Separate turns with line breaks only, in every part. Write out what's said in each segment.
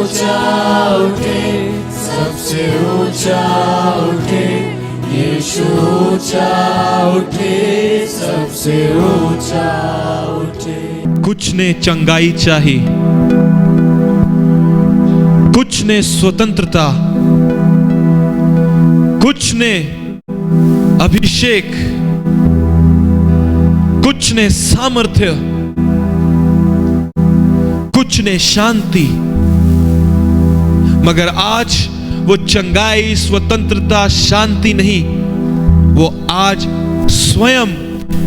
ऊंचा उठे, सबसे ऊंचा उठे, यीशु ऊंचा उठे, सबसे ऊंचा उठे।
कुछ ने चंगाई चाही, कुछ ने स्वतंत्रता, कुछ ने अभिषेक, कुछ ने सामर्थ्य, कुछ ने शांति, मगर आज वो चंगाई, स्वतंत्रता, शांति नहीं, वो आज स्वयं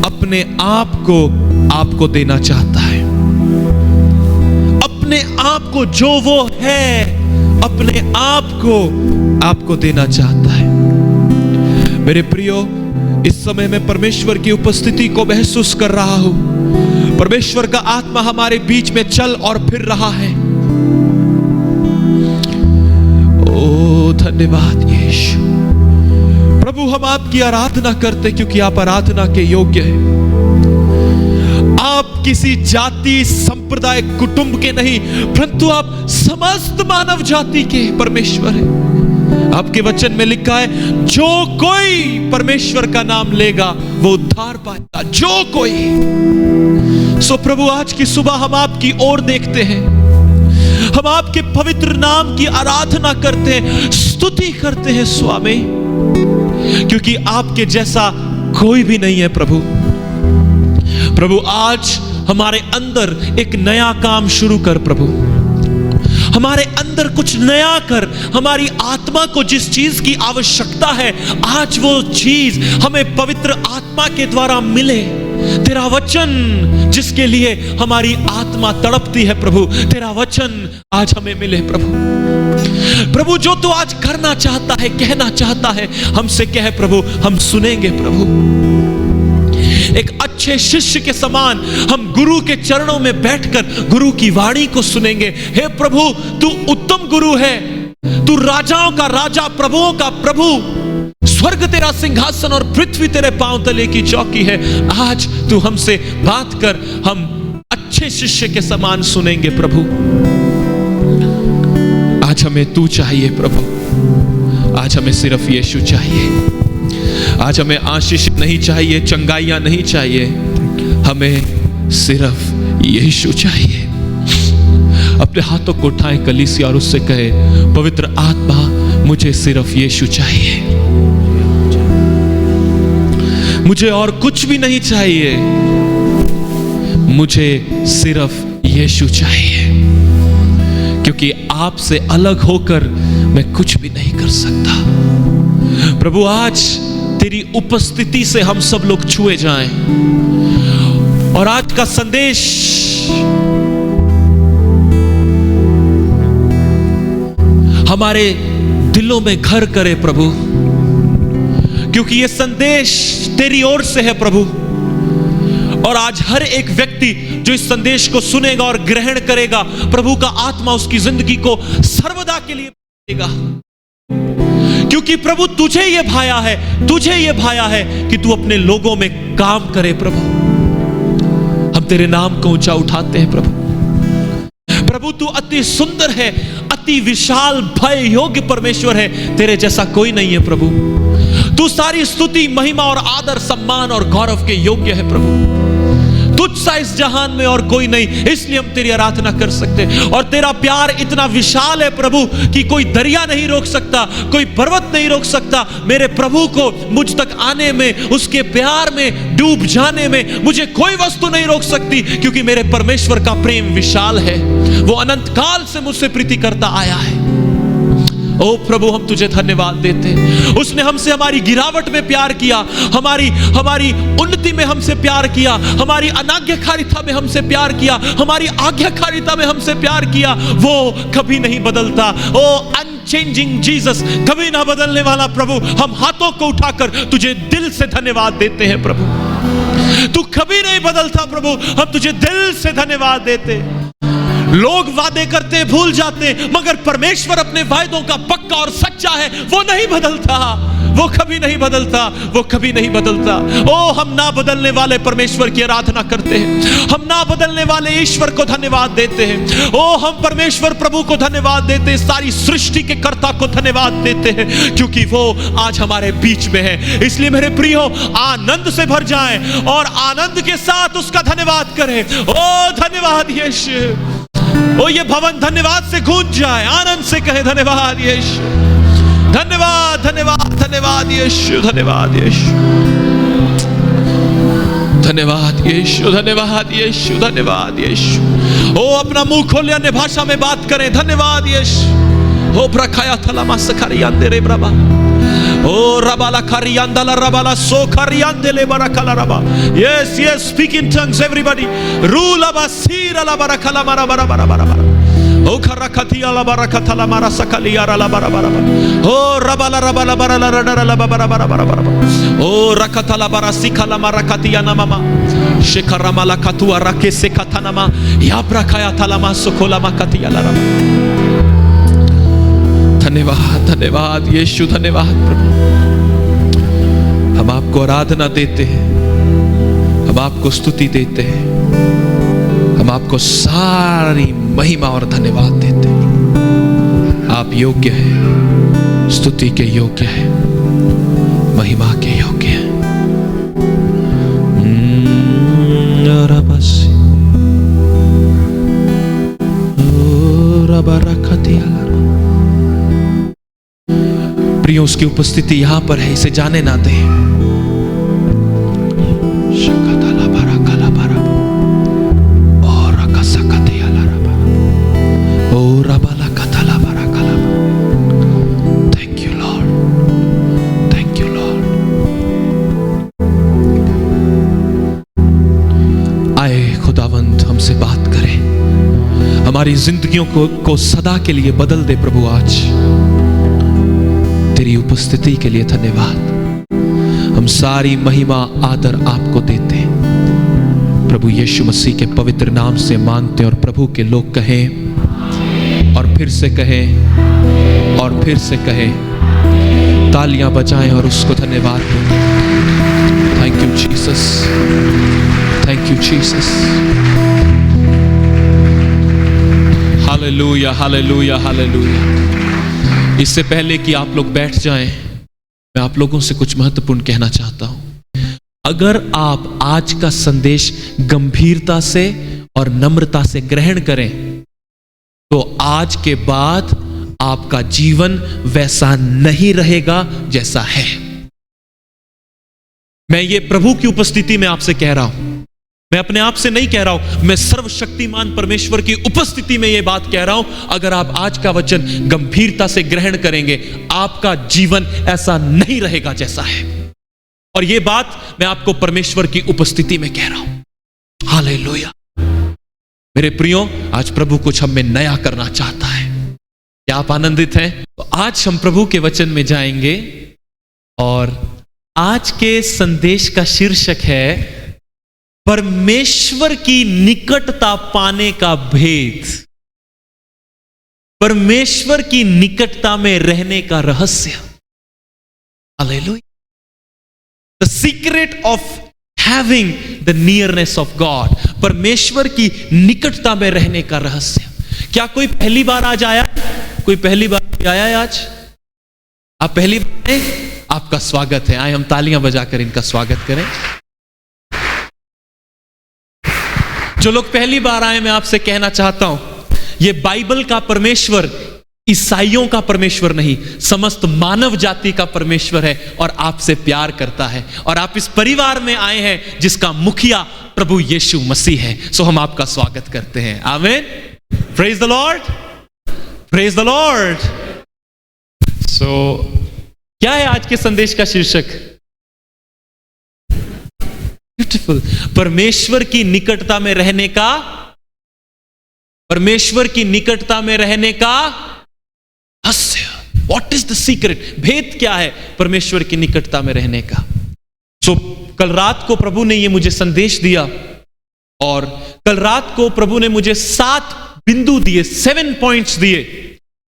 अपने आप को आपको देना चाहता है। अपने आप को, जो वो है, अपने आप को आपको देना चाहता है। मेरे प्रियो, इस समय मैं परमेश्वर की उपस्थिति को महसूस कर रहा हूं। परमेश्वर का आत्मा हमारे बीच में चल और फिर रहा है। ओ धन्यवाद यीशु। प्रभु, हम आपकी आराधना करते क्योंकि आप आराधना के योग्य हैं। आप किसी जाति, संप्रदाय, कुटुंब के नहीं, परंतु आप समस्त मानव जाति के परमेश्वर हैं। आपके वचन में लिखा है, जो कोई परमेश्वर का नाम लेगा वो उद्धार पाएगा। जो कोई। सो प्रभु, आज की सुबह हम आपकी ओर देखते हैं, हम आपके पवित्र नाम की आराधना करते हैं, स्तुति करते हैं स्वामी, क्योंकि आपके जैसा कोई भी नहीं है प्रभु। प्रभु, आज हमारे अंदर एक नया काम शुरू कर प्रभु। हमारे अंदर कुछ नया कर। हमारी आत्मा को जिस चीज की आवश्यकता है, आज वो चीज हमें पवित्र आत्मा के द्वारा मिले। तेरा वचन जिसके लिए हमारी आत्मा तड़पती है प्रभु, तेरा वचन आज हमें मिले प्रभु। प्रभु, जो तू आज करना चाहता है, कहना चाहता है, हमसे कह प्रभु, हम सुनेंगे प्रभु। एक अच्छे शिष्य के समान हम गुरु के चरणों में बैठकर गुरु की वाणी को सुनेंगे। हे प्रभु, तू उत्तम गुरु है, तू राजाओं का राजा, प्रभुओं का प्रभु। स्वर्ग तेरा सिंहासन और पृथ्वी तेरे पांव तले की चौकी है। आज तू हमसे बात कर, हम अच्छे शिष्य के समान सुनेंगे प्रभु। आज हमें तू चाहिए प्रभु। आज हमें सिर्फ यीशु चाहिए। आज हमें आशीष नहीं चाहिए, चंगाइयां नहीं चाहिए, हमें सिर्फ यीशु चाहिए। अपने हाथों को उठाएं कलीसिया और उससे कहे, पवित्र आत्मा, मुझे सिर्फ यीशु चाहिए। मुझे और कुछ भी नहीं चाहिए, मुझे सिर्फ यीशु चाहिए, क्योंकि आपसे अलग होकर मैं कुछ भी नहीं कर सकता। प्रभु, आज तेरी उपस्थिति से हम सब लोग छुए जाएं और आज का संदेश हमारे दिलों में घर करे प्रभु, क्योंकि ये संदेश तेरी ओर से है प्रभु। और आज हर एक व्यक्ति जो इस संदेश को सुनेगा और ग्रहण करेगा, प्रभु का आत्मा उसकी जिंदगी को सर्वदा के लिए देगा, क्योंकि प्रभु तुझे ये भाया है, तुझे ये भाया है कि तू अपने लोगों में काम करे प्रभु। हम तेरे नाम को ऊंचा उठाते हैं प्रभु। प्रभु, तू अति सुंदर है, अति विशाल भय योग्य परमेश्वर है, तेरे जैसा कोई नहीं है प्रभु। तू सारी स्तुति, महिमा और आदर, सम्मान और गौरव के योग्य है प्रभु। तुझसा इस जहान में और कोई नहीं, इसलिए हम तेरी आराधना कर सकते। और तेरा प्यार इतना विशाल है प्रभु कि कोई दरिया नहीं रोक सकता, कोई पर्वत नहीं रोक सकता मेरे प्रभु को मुझ तक आने में, उसके प्यार में डूब जाने में मुझे कोई वस्तु नहीं रोक सकती, क्योंकि मेरे परमेश्वर का प्रेम विशाल है। वो अनंत काल से मुझसे प्रीति करता आया है। ओ प्रभु, हम तुझे धन्यवाद देते हैं। उसने हमसे हमारी गिरावट में प्यार किया, हमारी उन्नति में हमसे प्यार किया, हमारी अनाज्ञाकारिता में हमसे प्यार किया, हमारी आज्ञाकारिता में हमसे प्यार किया। वो कभी नहीं बदलता। ओ अनचेंजिंग जीसस, कभी ना बदलने वाला प्रभु, हम हाथों को उठाकर तुझे दिल से धन्यवाद देते हैं प्रभु। तू कभी नहीं बदलता प्रभु, हम तुझे दिल से धन्यवाद देते हैं। लोग वादे करते भूल जाते, मगर परमेश्वर अपने वायदों का पक्का और सच्चा है। वो नहीं बदलता, वो कभी नहीं बदलता, वो कभी नहीं बदलता। ओ हम ना बदलने वाले परमेश्वर की आराधना करते हैं, हम ना बदलने वाले ईश्वर को धन्यवाद देते हैं। ओ हम परमेश्वर प्रभु को धन्यवाद देते हैं, सारी सृष्टि के कर्ता को धन्यवाद देते हैं, क्योंकि वो आज हमारे बीच में है। इसलिए मेरे प्रियो, आनंद से भर जाएं और आनंद के साथ उसका धन्यवाद करें। ओ धन्यवाद यीशु। ओ ये भवन धन्यवाद से गूंज जाए, आनंद से कहे धन्यवाद यीशु, धन्यवाद धन्यवाद धन्यवाद यीशु, धन्यवाद यीशु, धन्यवाद यीशु, धन्यवाद यीशु, धन्यवाद यीशु। ओ अपना मुंह खोले, अन्य भाषा में बात करें। धन्यवाद यीशु। ओ ब्रखाया थलामा सखरियांदे रे ब्रबा, ओ रबाला खरियांदला रबाला सो खरियांदले बरकला रबा। Yes yes, speak in tongues everybody. रूला बसीरा ला बरकला मरा बरा बरा बरा बरा। ओ खरखतिया ला बरकतला मरा सकलिया ला बरा बरा बरा। ओ रबाला रबाला बराला रडला बरा बरा बरा बरा। ओ रकतला बरा सिखला मरा कतिया ना मामा शिखरमला कतुआ रके से कथनमा या ब्रखाया थलामा सुखोला मकतिया ला रबा। धन्यवाद धन्यवाद यीशु, धन्यवाद प्रभु। हम आपको आराधना देते हैं, हम आपको स्तुति देते हैं, हम आपको सारी महिमा और धन्यवाद देते हैं। आप योग्य हैं, स्तुति के योग्य हैं, महिमा के योग्य हैं। प्रियो, उसकी उपस्थिति यहां पर है, इसे जाने ना दें। Thank you lord, thank you Lord. आए खुदावंत, हमसे बात करें, हमारी जिंदगियों को सदा के लिए बदल दे प्रभु। आज तेरी उपस्थिति के लिए धन्यवाद। हम सारी महिमा आदर आपको देते हैं प्रभु यीशु मसीह के पवित्र नाम से मांगते हैं। और प्रभु के लोग कहें, और फिर से कहें, और फिर से कहें, तालियां बजाएं और उसको धन्यवाद दें। Thank you Jesus, thank you Jesus. Hallelujah hallelujah hallelujah. इससे पहले कि आप लोग बैठ जाएं, मैं आप लोगों से कुछ महत्वपूर्ण कहना चाहता हूं। अगर आप आज का संदेश गंभीरता से और नम्रता से ग्रहण करें, तो आज के बाद आपका जीवन वैसा नहीं रहेगा जैसा है। मैं ये प्रभु की उपस्थिति में आपसे कह रहा हूं, मैं अपने आप से नहीं कह रहा हूं, मैं सर्वशक्तिमान परमेश्वर की उपस्थिति में यह बात कह रहा हूं। अगर आप आज का वचन गंभीरता से ग्रहण करेंगे, आपका जीवन ऐसा नहीं रहेगा जैसा है। और यह बात मैं आपको परमेश्वर की उपस्थिति में कह रहा हूं। हालेलुया। मेरे प्रियो, आज प्रभु कुछ हम में नया करना चाहता है। क्या आप आनंदित हैं? तो आज हम प्रभु के वचन में जाएंगे और आज के संदेश का शीर्षक है परमेश्वर की निकटता पाने का भेद, परमेश्वर की निकटता में रहने का रहस्य। Hallelujah. The secret of having the nearness of God, परमेश्वर की निकटता में रहने का रहस्य। क्या कोई पहली बार आज आया? कोई पहली बार आया है आज? आप पहली बार आए? आपका स्वागत है। आए हम तालियां बजाकर इनका स्वागत करें। जो लोग पहली बार आए, मैं आपसे कहना चाहता हूं, ये बाइबल का परमेश्वर ईसाइयों का परमेश्वर नहीं, समस्त मानव जाति का परमेश्वर है और आपसे प्यार करता है। और आप इस परिवार में आए हैं जिसका मुखिया प्रभु यीशु मसीह है। सो हम आपका स्वागत करते हैं। आमीन। Praise the lord, praise the lord. So क्या है आज के संदेश का शीर्षक? ब्यूटीफुल। परमेश्वर की निकटता में रहने का, परमेश्वर की निकटता में रहने का रहस्य। What is the secret? भेद क्या है परमेश्वर की निकटता में रहने का? सो कल रात को प्रभु ने यह मुझे संदेश दिया और कल रात को प्रभु ने मुझे 7 बिंदु दिए, 7 पॉइंट्स दिए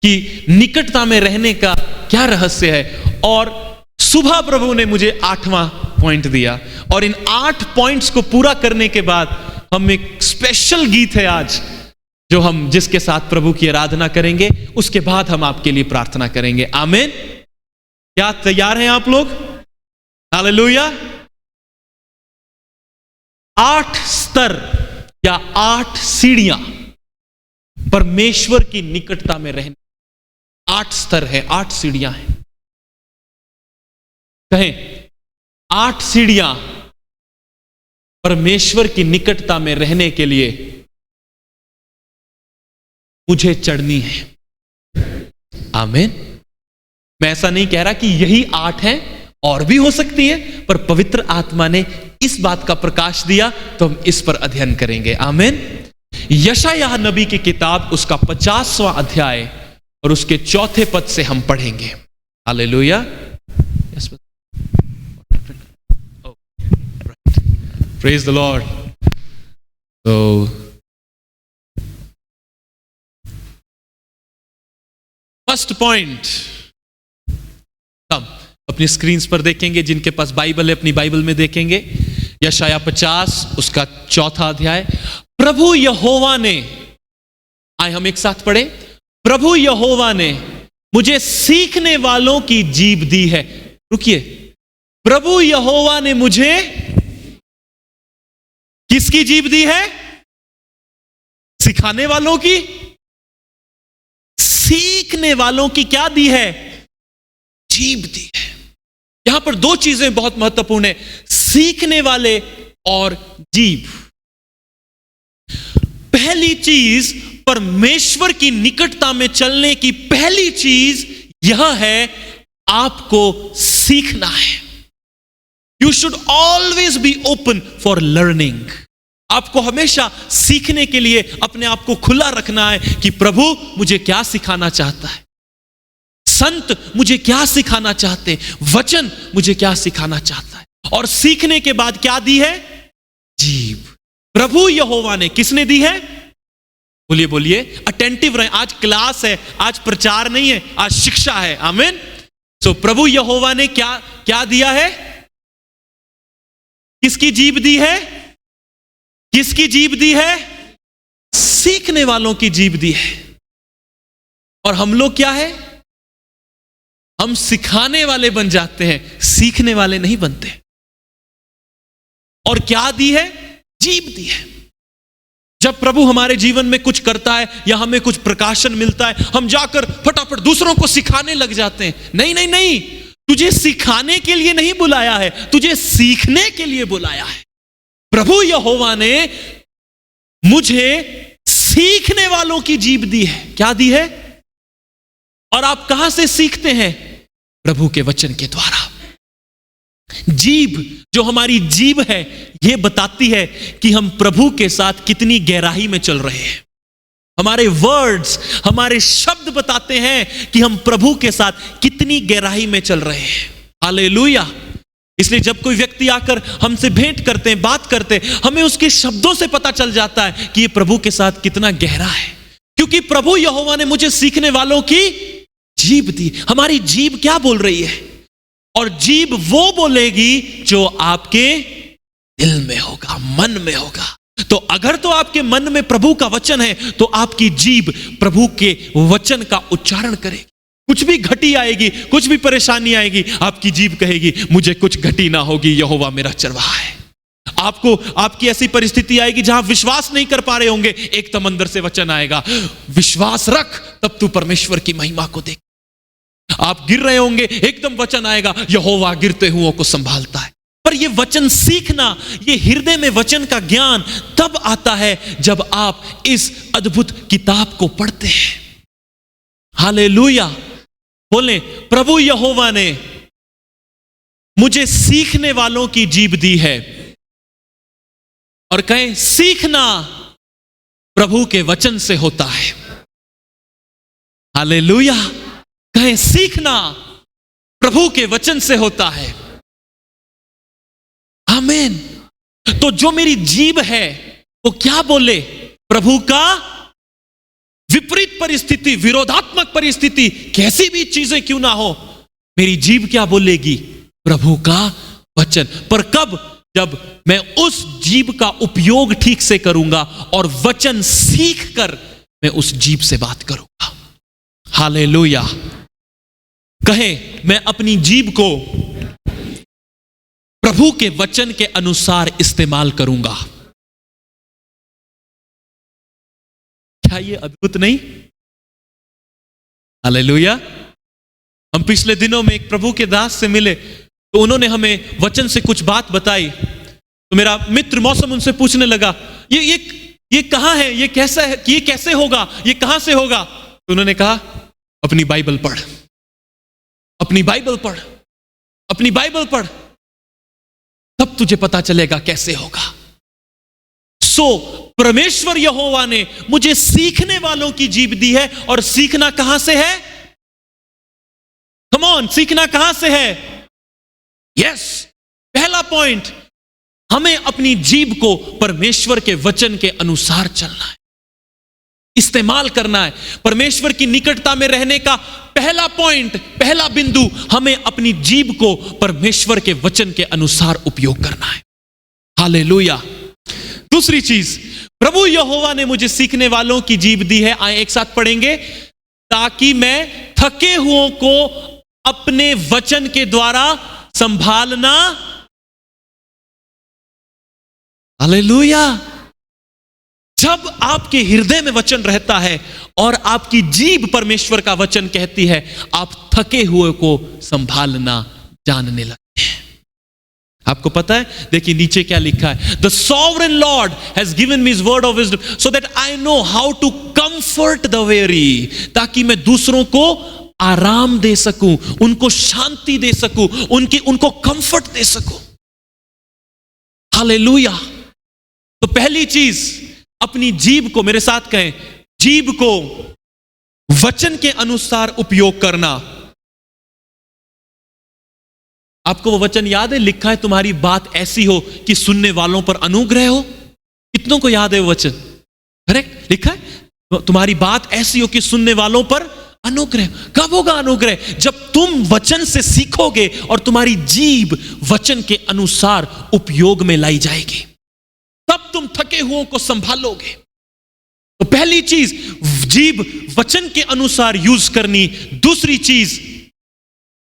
कि निकटता में रहने का क्या रहस्य है। और सुबह प्रभु ने मुझे 8वां पॉइंट दिया, और इन 8 पॉइंट्स को पूरा करने के बाद हम एक स्पेशल गीत है आज जो हम जिसके साथ प्रभु की आराधना करेंगे, उसके बाद हम आपके लिए प्रार्थना करेंगे। आमीन। क्या तैयार हैं आप लोग? हालेलुया। 8 स्तर या 8 सीढ़ियां परमेश्वर की निकटता में रहने। 8 स्तर है, 8 सीढ़ियां हैं। कहें 8 सीढ़ियां परमेश्वर की निकटता में रहने के लिए मुझे चढ़नी है। आमीन। मैं ऐसा नहीं कह रहा कि यही 8 हैं, और भी हो सकती है, पर पवित्र आत्मा ने इस बात का प्रकाश दिया तो हम इस पर अध्ययन करेंगे। आमीन। यशायाह नबी की किताब, उसका 50वां अध्याय और उसके 4थे पद से हम पढ़ेंगे। हालेलुया। Praise the Lord. तो फर्स्ट पॉइंट हम अपनी स्क्रीन्स पर देखेंगे। जिनके पास बाइबल है अपनी बाइबल में देखेंगे। यशायाह 50 उसका 4था अध्याय। प्रभु यहोवा ने, आए हम एक साथ पढ़ें। प्रभु यहोवा ने मुझे सीखने वालों की जीभ दी है। रुकिए, प्रभु यहोवा ने मुझे किसकी जीभ दी है? सिखाने वालों की, सीखने वालों की क्या दी है? जीभ दी है। यहां पर 2 चीजें बहुत महत्वपूर्ण है, सीखने वाले और जीभ। पहली चीज, परमेश्वर की निकटता में चलने की पहली चीज यह है, आपको सीखना है। You should always be open for learning. आपको हमेशा सीखने के लिए अपने आप को खुला रखना है कि प्रभु मुझे क्या सिखाना चाहता है, संत मुझे क्या सिखाना चाहते हैं, वचन मुझे क्या सिखाना चाहता है। और सीखने के बाद क्या दी है? जीभ। प्रभु यहोवा ने किसने दी है? बोलिए बोलिए, अटेंटिव रहे। आज क्लास है, आज प्रचार नहीं है, आज शिक्षा है। आमीन। सो प्रभु यहोवा ने क्या क्या दिया है? किसकी जीभ दी है? किसकी जीभ दी है? सीखने वालों की जीभ दी है। और हम लोग क्या है? हम सिखाने वाले बन जाते हैं, सीखने वाले नहीं बनते। और क्या दी है? जीभ दी है। जब प्रभु हमारे जीवन में कुछ करता है या हमें कुछ प्रकाशन मिलता है, हम जाकर फटाफट दूसरों को सिखाने लग जाते हैं। नहीं नहीं नहीं, तुझे सिखाने के लिए नहीं बुलाया है, तुझे सीखने के लिए बुलाया है। प्रभु यहोवा ने मुझे सीखने वालों की जीभ दी है। क्या दी है? और आप कहां से सीखते हैं? प्रभु के वचन के द्वारा। जीभ, जो हमारी जीभ है, यह बताती है कि हम प्रभु के साथ कितनी गहराई में चल रहे हैं। हमारे वर्ड्स, हमारे शब्द बताते हैं कि हम प्रभु के साथ कितनी गहराई में चल रहे हैं। हालेलुया। इसलिए जब कोई व्यक्ति आकर हमसे भेंट करते हैं, बात करते हैं, हमें उसके शब्दों से पता चल जाता है कि ये प्रभु के साथ कितना गहरा है, क्योंकि प्रभु यहोवा ने मुझे सीखने वालों की जीभ दी। हमारी जीभ क्या बोल रही है? और जीभ वो बोलेगी जो आपके दिल में होगा, मन में होगा। तो अगर तो आपके मन में प्रभु का वचन है, तो आपकी जीभ प्रभु के वचन का उच्चारण करेगी। कुछ भी घटी आएगी, कुछ भी परेशानी आएगी, आपकी जीभ कहेगी मुझे कुछ घटी ना होगी, यहोवा मेरा चरवाहा है। आपको आपकी ऐसी परिस्थिति आएगी जहां विश्वास नहीं कर पा रहे होंगे, एकदम अंदर से वचन आएगा, विश्वास रख, तब तू परमेश्वर की महिमा को देख। आप गिर रहे होंगे, एकदम वचन आएगा, यहोवा गिरते हुओं को संभालता है। पर यह वचन सीखना, यह हृदय में वचन का ज्ञान तब आता है जब आप इस अद्भुत किताब को पढ़ते हैं। हालेलुया। बोले, प्रभु यहोवा ने मुझे सीखने वालों की जीभ दी है। और कहें, सीखना प्रभु के वचन से होता है। हालेलुया। कहें, सीखना प्रभु के वचन से होता है। आमीन। तो जो मेरी जीभ है वो क्या बोले? प्रभु का विपरीत परिस्थिति, विरोधात्मक परिस्थिति, कैसी भी चीजें क्यों ना हो, मेरी जीभ क्या बोलेगी? प्रभु का वचन। पर कब? जब मैं उस जीभ का उपयोग ठीक से करूंगा और वचन सीख कर मैं उस जीभ से बात करूंगा। हालेलुया। कहें, मैं अपनी जीभ को प्रभु के वचन के अनुसार इस्तेमाल करूंगा। क्या ये अद्भुत नहीं? हालेलुया। हम पिछले दिनों में एक प्रभु के दास से मिले, तो उन्होंने हमें वचन से कुछ बात बताई। तो मेरा मित्र मौसम उनसे पूछने लगा, ये कहां है, ये कैसा है, ये कैसे होगा, ये कहां से होगा? तो उन्होंने कहा, अपनी बाइबल पढ़, अपनी बाइबल पढ़, अपनी बाइबल पढ़, तब तुझे पता चलेगा कैसे होगा। परमेश्वर यहोवा ने मुझे सीखने वालों की जीभ दी है। और सीखना कहां से है? कम ऑन, सीखना कहां से है? यस, पहला पॉइंट, हमें अपनी जीभ को परमेश्वर के वचन के अनुसार चलना है, इस्तेमाल करना है। परमेश्वर की निकटता में रहने का पहला पॉइंट, पहला बिंदु, हमें अपनी जीभ को परमेश्वर के वचन के अनुसार उपयोग करना है। हालेलुया। दूसरी चीज, प्रभु यहोवा ने मुझे सीखने वालों की जीभ दी है। आए एक साथ पढ़ेंगे, ताकि मैं थके हुओं को अपने वचन के द्वारा संभालना। हालेलुया। जब आपके हृदय में वचन रहता है और आपकी जीभ परमेश्वर का वचन कहती है, आप थके हुए को संभालना जानने लगते हैं। आपको पता है, देखिए नीचे क्या लिखा है, the sovereign lord has given me his word of wisdom so that I know how to comfort the weary, ताकि मैं दूसरों को आराम दे सकूं, उनको शांति दे सकूं, उनको कंफर्ट दे सकूं। हालेलुया। तो पहली चीज, अपनी जीभ को, मेरे साथ कहें, जीभ को वचन के अनुसार उपयोग करना। आपको वो वचन याद है? लिखा है, तुम्हारी बात ऐसी हो कि सुनने वालों पर अनुग्रह हो। कितनों को याद है वो वचन? करेक्ट, लिखा है, तुम्हारी बात ऐसी हो कि सुनने वालों पर अनुग्रह। कब होगा अनुग्रह? जब तुम वचन से सीखोगे और तुम्हारी जीभ वचन के अनुसार उपयोग में लाई जाएगी, तब तुम थके हुओं को संभालोगे। तो पहली चीज, जीभ वचन के अनुसार यूज करनी। दूसरी चीज,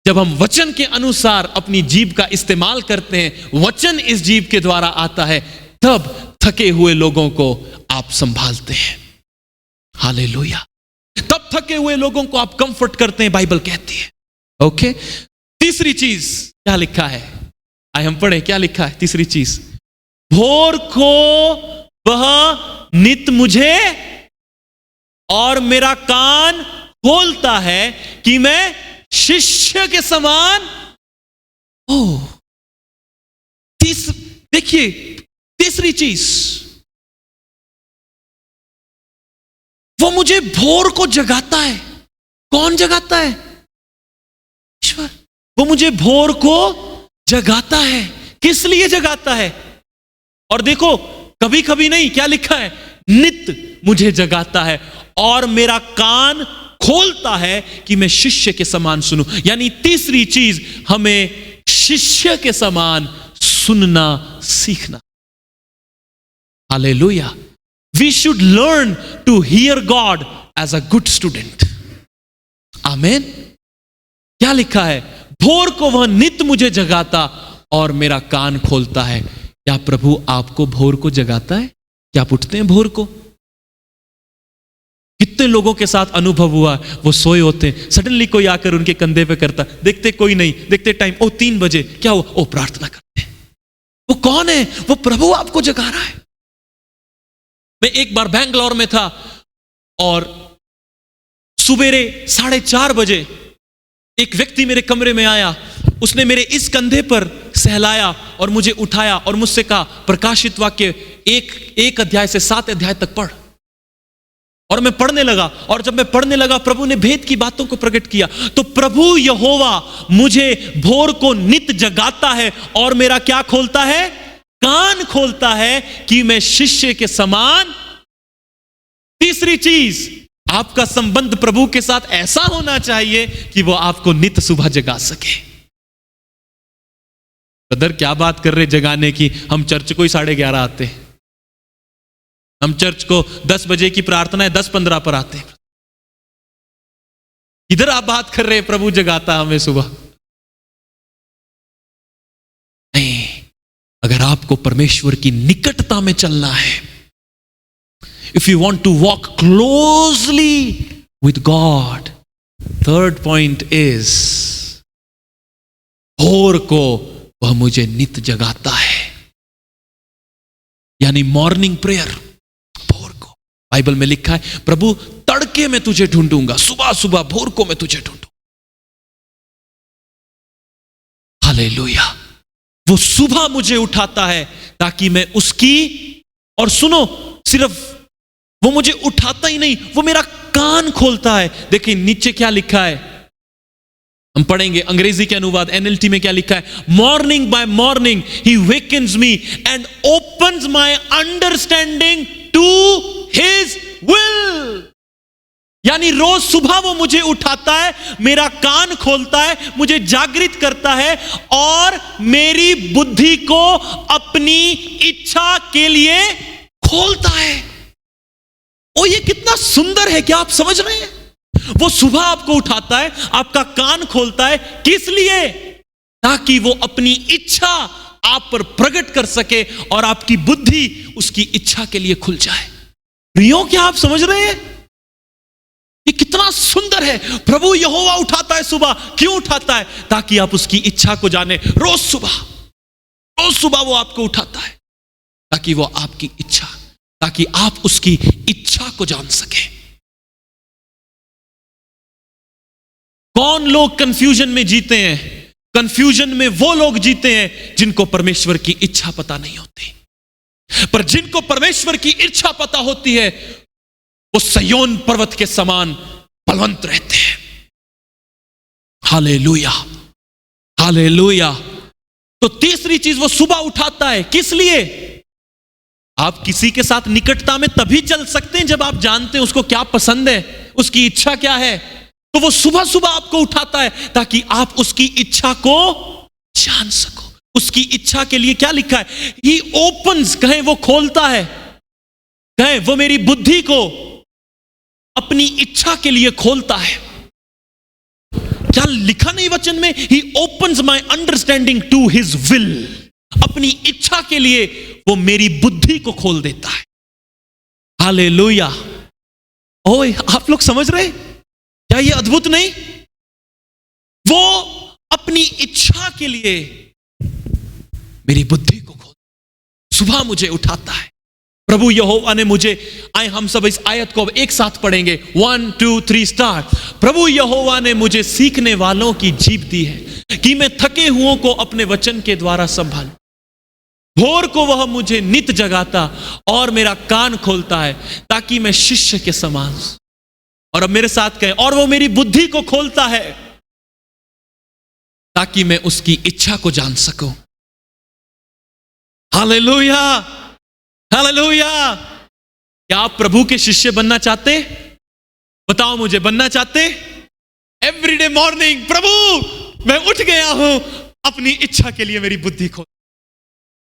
जब हम वचन के अनुसार अपनी जीभ का इस्तेमाल करते हैं, वचन इस जीभ के द्वारा आता है, तब थके हुए लोगों को आप संभालते हैं। हालेलुया। तब थके हुए लोगों को आप कंफर्ट करते हैं, बाइबल कहती है। ओके। तीसरी चीज क्या लिखा है? आइए हम पढ़े, क्या लिखा है? तीसरी चीज, भोर को वह नित मुझे और मेरा कान खोलता है कि मैं शिष्य के समान हो। देखिए, तीसरी चीज, वो मुझे भोर को जगाता है। कौन जगाता है? ईश्वर। वो मुझे भोर को जगाता है। किस लिए जगाता है? और देखो, कभी कभी नहीं, क्या लिखा है? नित मुझे जगाता है और मेरा कान खोलता है कि मैं शिष्य के समान सुनूं। यानी तीसरी चीज, हमें शिष्य के समान सुनना सीखना। Hallelujah. We should learn to hear God as a good student. आमेन। क्या लिखा है? भोर को वह नित मुझे जगाता और मेरा कान खोलता है। क्या प्रभु आपको भोर को जगाता है? क्या आप उठते हैं भोर को? कितने लोगों के साथ अनुभव हुआ, वो सोए होते हैं, सडनली कोई आकर उनके कंधे पे करता, देखते कोई नहीं, देखते टाइम, ओ 3 बजे, क्या हुआ? ओ प्रार्थना करते हैं। वो कौन है? वो प्रभु आपको जगा रहा है। मैं एक बार बैंगलोर में था और सुबेरे 4:30 बजे एक व्यक्ति मेरे कमरे में आया। उसने मेरे इस कंधे पर सहलाया और मुझे उठाया और मुझसे कहा, प्रकाशित वाक्य 1 अध्याय से 7 अध्याय तक पढ़। और मैं पढ़ने लगा, और जब मैं पढ़ने लगा, प्रभु ने भेद की बातों को प्रकट किया। तो प्रभु यहोवा मुझे भोर को नित जगाता है और मेरा क्या खोलता है? कान खोलता है कि मैं शिष्य के समान। तीसरी चीज, आपका संबंध प्रभु के साथ ऐसा होना चाहिए कि वो आपको नित सुबह जगा सके। ब्रदर क्या बात कर रहे जगाने की, हम चर्च को ही 11:30 आते हैं, हम चर्च को 10 बजे की प्रार्थना है 10:15 पर आते हैं। इधर आप बात कर रहे हैं प्रभु जगाता हमें सुबह। नहीं, अगर आपको परमेश्वर की निकटता में चलना है, if you want to walk closely with God, third point is, भोर को वह मुझे नित जगाता है, यानी मॉर्निंग प्रेयर। भोर को बाइबल में लिखा है, प्रभु तड़के में तुझे ढूंढूंगा, सुबह सुबह भोर को मैं तुझे ढूंढूंगा। हालेलुया। वो सुबह मुझे उठाता है ताकि मैं उसकी, और सुनो, सिर्फ वो मुझे उठाता ही नहीं, वो मेरा कान खोलता है। देखिए नीचे क्या लिखा है, हम पढ़ेंगे अंग्रेजी के अनुवाद NLT में क्या लिखा है, morning by morning he wakens me and opens my understanding to his will. यानी रोज सुबह वो मुझे उठाता है, मेरा कान खोलता है, मुझे जागृत करता है और मेरी बुद्धि को अपनी इच्छा के लिए खोलता है। ओ ये कितना सुंदर है, क्या आप समझ रहे हैं? वो सुबह आपको उठाता है, आपका कान खोलता है, किस लिए? ताकि वो अपनी इच्छा आप पर प्रकट कर सके और आपकी बुद्धि उसकी इच्छा के लिए खुल जाए। प्रियो, क्या आप समझ रहे हैं? ये कितना सुंदर है। प्रभु यहोवा उठाता है सुबह, क्यों उठाता है? ताकि आप उसकी इच्छा को जाने। रोज सुबह वो आपको उठाता है ताकि वो आपकी इच्छा, ताकि आप उसकी इच्छा को जान सके। कौन लोग कंफ्यूजन में जीते हैं? कंफ्यूजन में वो लोग जीते हैं जिनको परमेश्वर की इच्छा पता नहीं होती। पर जिनको परमेश्वर की इच्छा पता होती है, वो सिय्योन पर्वत के समान बलवंत रहते हैं। Hallelujah, hallelujah. तो तीसरी चीज, वो सुबह उठाता है, किस लिए? आप किसी के साथ निकटता में तभी चल सकते हैं जब आप जानते हैं उसको क्या पसंद है, उसकी इच्छा क्या है। तो वो सुबह सुबह आपको उठाता है ताकि आप उसकी इच्छा को जान सको। उसकी इच्छा के लिए क्या लिखा है? ही ओपन्स, कहें वो खोलता है, कहें वो मेरी बुद्धि को अपनी इच्छा के लिए खोलता है। क्या लिखा नहीं वचन में? He opens my understanding to his will. अपनी इच्छा के लिए वो मेरी बुद्धि को खोल देता है। हालेलुया। ओए, आप लोग समझ रहे? क्या ये अद्भुत नहीं? वो अपनी इच्छा के लिए मेरी बुद्धि को खोल, सुबह मुझे उठाता है। प्रभु यहोवा ने मुझे, आए हम सब इस आयत को अब एक साथ पढ़ेंगे। 1 2 3 स्टार्ट। प्रभु यहोवा ने मुझे सीखने वालों की जीभ दी है कि मैं थके हुओं को अपने वचन के द्वारा संभालूं। भोर को वह मुझे नित जगाता और मेरा कान खोलता है ताकि मैं शिष्य के समान, और अब मेरे साथ कहें, और वो मेरी बुद्धि को खोलता है ताकि मैं उसकी इच्छा को जान सकूं। Hallelujah, hallelujah. क्या आप प्रभु के शिष्य बनना चाहते? बताओ मुझे, बनना चाहते? एवरीडे मॉर्निंग, प्रभु मैं उठ गया हूं, अपनी इच्छा के लिए मेरी बुद्धि खोल।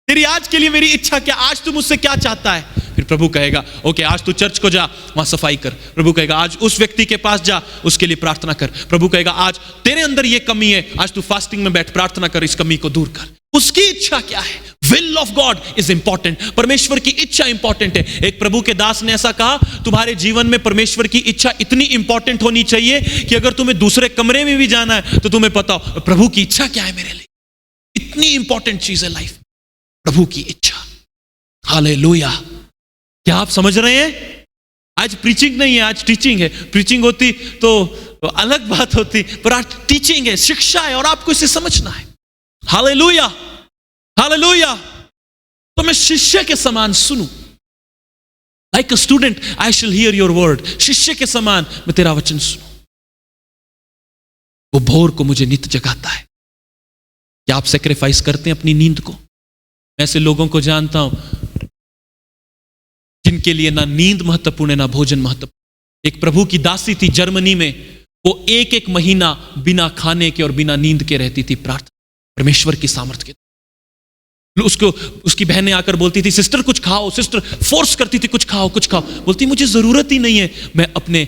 तेरी आज के लिए मेरी इच्छा क्या? आज तू मुझसे क्या चाहता है? फिर प्रभु कहेगा, ओके आज तू चर्च को जा, वहां सफाई कर। प्रभु कहेगा आज उस व्यक्ति के पास जा, उसके लिए प्रार्थना कर। प्रभु कहेगा आज तेरे अंदर ये कमी है, आज तू फास्टिंग में बैठ, प्रार्थना कर, इस कमी को दूर कर। उसकी इच्छा क्या है? Will of God is important. परमेश्वर की इच्छा इंपॉर्टेंट है। एक प्रभु के दास ने ऐसा कहा, तुम्हारे जीवन में परमेश्वर की इच्छा इतनी इंपॉर्टेंट होनी चाहिए कि अगर तुम्हें दूसरे कमरे में भी जाना है तो तुम्हें पता हो प्रभु की इच्छा क्या है मेरे लिए। इतनी इंपॉर्टेंट चीज है लाइफ, प्रभु की इच्छा। हालेलुया। क्या आप समझ रहे हैं? आज प्रीचिंग नहीं है, आज टीचिंग है। प्रीचिंग होती तो अलग बात होती, पर आज टीचिंग है, शिक्षा है, और आपको इसे समझना है। Hallelujah, hallelujah. तो मैं शिष्य के समान सुनूं, like a student I shall hear your word. शिष्य के समान मैं तेरा वचन सुनूं। वो भोर को मुझे नित जगाता है। क्या आप सेक्रीफाइस करते हैं अपनी नींद को? ऐसे लोगों को जानता हूं जिनके लिए ना नींद महत्वपूर्ण है ना भोजन महत्वपूर्ण। एक प्रभु की दासी थी जर्मनी में, वो एक महीना बिना खाने के और बिना नींद के रहती थी, प्रार्थना, परमेश्वर की सामर्थ्य के। उसको उसकी बहनें आकर बोलती थी सिस्टर कुछ खाओ, सिस्टर फोर्स करती थी कुछ खाओ कुछ खाओ, बोलती मुझे जरूरत ही नहीं है, मैं अपने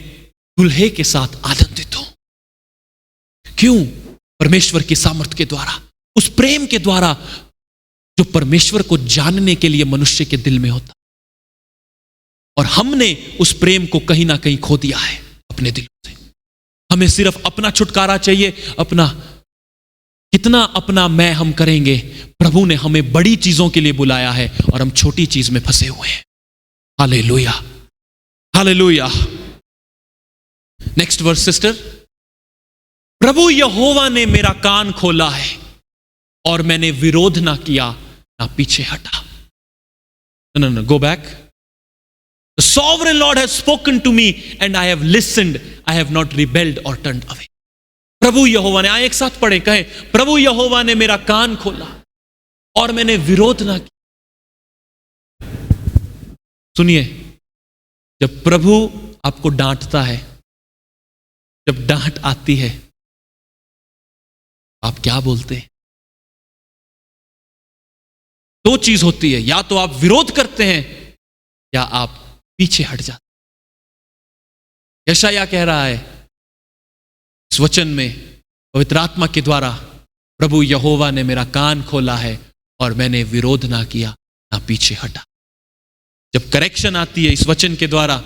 दूल्हे के साथ आनंदित हूं। क्यों? परमेश्वर की सामर्थ्य के द्वारा, उस प्रेम के द्वारा जो परमेश्वर को जानने के लिए मनुष्य के दिल में होता। और हमने उस प्रेम को कहीं ना कहीं खो दिया है अपने दिलों से। हमें सिर्फ अपना छुटकारा चाहिए, अपना कितना अपना मैं हम करेंगे। प्रभु ने हमें बड़ी चीजों के लिए बुलाया है और हम छोटी चीज में फंसे हुए हैं। Hallelujah, hallelujah. Next verse sister. प्रभु यहोवा ने मेरा कान खोला है और मैंने विरोध ना किया ना पीछे हटा। No, go back. The sovereign Lord has spoken to me and I have listened. I have not rebelled or turned away. प्रभु यहोवा ने, आए एक साथ पढ़े, कहे प्रभु यहोवा ने मेरा कान खोला और मैंने विरोध ना किया। सुनिए, जब प्रभु आपको डांटता है, जब डांट आती है, आप क्या बोलते हैं? दो चीज होती है, या तो आप विरोध करते हैं या आप पीछे हट जाते। यशायाह कह रहा है इस वचन में, पवित्र आत्मा के द्वारा, प्रभु यहोवा ने मेरा कान खोला है और मैंने विरोध ना किया ना पीछे हटा। जब करेक्शन आती है इस वचन के द्वारा,